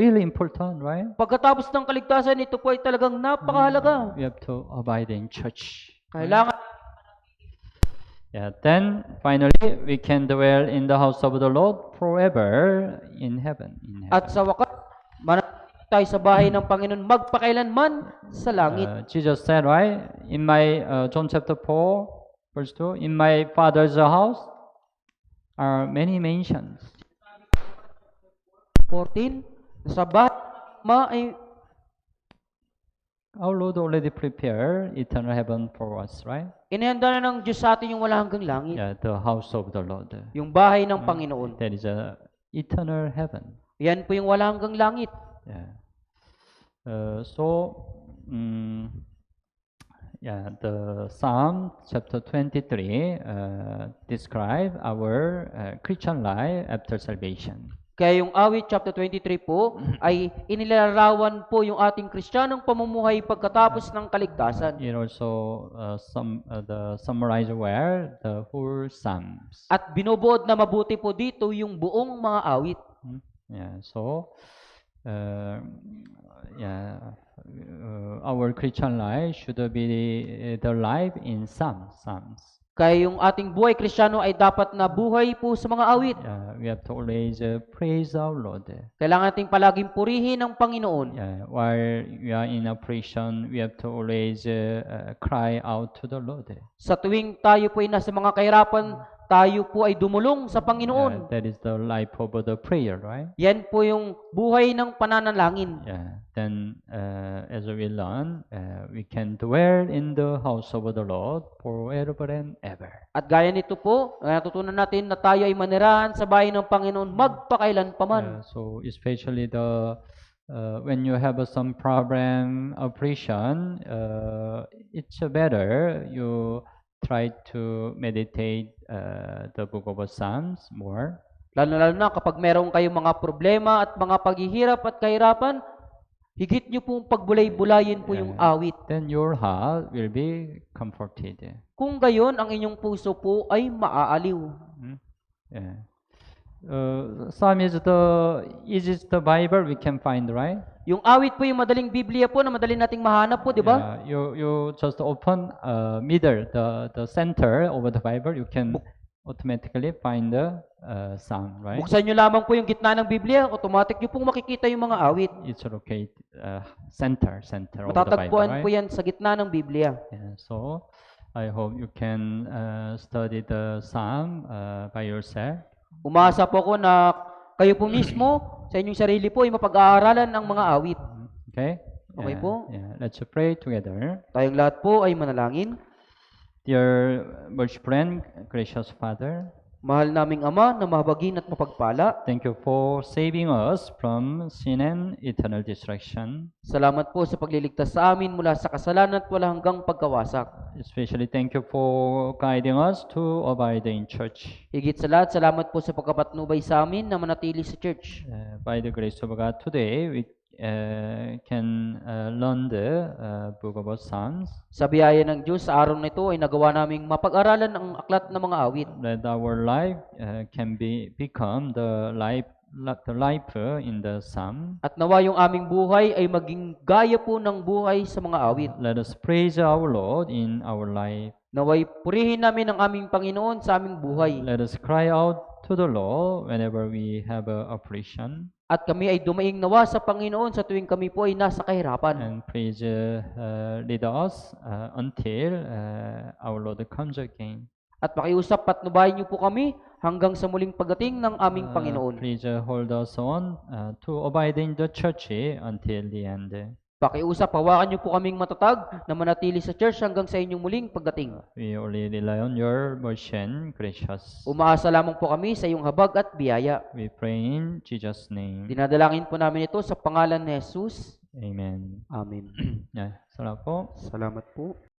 really important, right? Pagkatapos ng kaligtasan, ito po ay talagang napakahalaga. We have to abide in church. Kailangan. Then finally, we can dwell in the house of the Lord forever in heaven. At sa wakas, manatili tayo sa bahay ng Panginoon magpakailanman sa langit. Jesus said, right, in my John chapter 4, verse 2, in my Father's house are many mansions. 14, sa bahay ay our Lord already prepared eternal heaven for us, right? inihanda na ng Diyos sa atin yung wala hanggang langit. Yeah, the house of the Lord. Yung bahay ng Panginoon. That is a eternal heaven. Yan po yung wala hanggang langit. Yeah. The Psalm chapter 23 describe our Christian life after salvation. Kaya yung awit chapter 23 po ay inilarawan po yung ating Kristiyanong pamumuhay pagkatapos ng kaligtasan. It also the summarize where the whole Psalms. At binubuod na mabuti po dito yung buong mga awit. Yeah, so our Christian life should be the life in Psalms. Kaya yung ating buhay Kristiyano ay dapat na buhay po sa mga awit. We have to always praise our Lord. Kailangan nating palaging purihin ang Panginoon. While we are in affliction, we have to always cry out to the Lord. Sa tuwing tayo po ay nasa mga kahirapan, tayo po ay dumulong sa Panginoon. That is the life of the prayer, right? Yan po yung buhay ng pananalangin. Then as we learn, we can dwell in the house of the Lord forever and ever. At gaya nito po, natutunan natin na tayo ay manirahan sa bahay ng Panginoon magpakailan paman. So especially when you have some problem, affliction, it's better you try to meditate the book of Psalms more. Lalo na kapag meron kayong mga problema at mga paghihirap at kahirapan, higit nyo pong pagbulay-bulayin po yung awit. Then your heart will be comforted. Kung gayon, ang inyong puso po ay maaaliw. Psalm is the easiest Bible we can find, right? Yung awit po yung madaling Biblia po na madaling nating mahanap po, di ba? You just open middle, the center of the Bible, you can automatically find the Psalm, right? Buksan nyo lamang po yung gitna ng Biblia, automatic nyo pong makikita yung mga awit. It's located center of the Bible, Matatagpuan right? po yan sa gitna ng Biblia. So I hope you can study the Psalm by yourself. Umasa po ako na kayo po mismo sa inyong sarili po ay mapag-aaralan ang mga awit. Okay? Okay po. Let's pray together. Tayong lahat po ay manalangin. Dear Mercy Friend, gracious Father, mahal naming Ama na mahabagin at mapagpala, thank you for saving us from sin and eternal destruction. Salamat po sa pagliligtas sa amin mula sa kasalanan at wala hanggang pagkawasak. Especially thank you for guiding us to abide in church. Higit sa lahat, salamat po sa pagkapatnubay sa amin na manatili sa church. By the grace of God, today we can learn the book of Psalms. Sa biyaya ng Diyos, sa araw na ito ay nagawa naming mapag-aralan ang aklat ng mga awit. That our life can become the life in the Psalm. At nawa yung aming buhay ay maging gaya po ng buhay sa mga awit. Let us praise our Lord in our life. Naway purihin namin ang aming Panginoon sa aming buhay. Let us cry out to the Lord whenever we have affliction. At kami ay dumaing nawa sa Panginoon sa tuwing kami po ay nasa kahirapan. And please lead us until our Lord comes again. At pakiusap patnubayan niyo po kami hanggang sa muling pagdating ng aming Panginoon. Please hold us on to abide in the church until the end. Pakiusap, hawakan niyo po kaming matatag na manatili sa church hanggang sa inyong muling pagdating. We only rely on your mercy and gracious. Umaasa lamang po kami sa iyong habag at biyaya. We pray in Jesus' name. Dinadalangin po namin ito sa pangalan ni Jesus. Amen. Amen. Salamat po. Salamat po.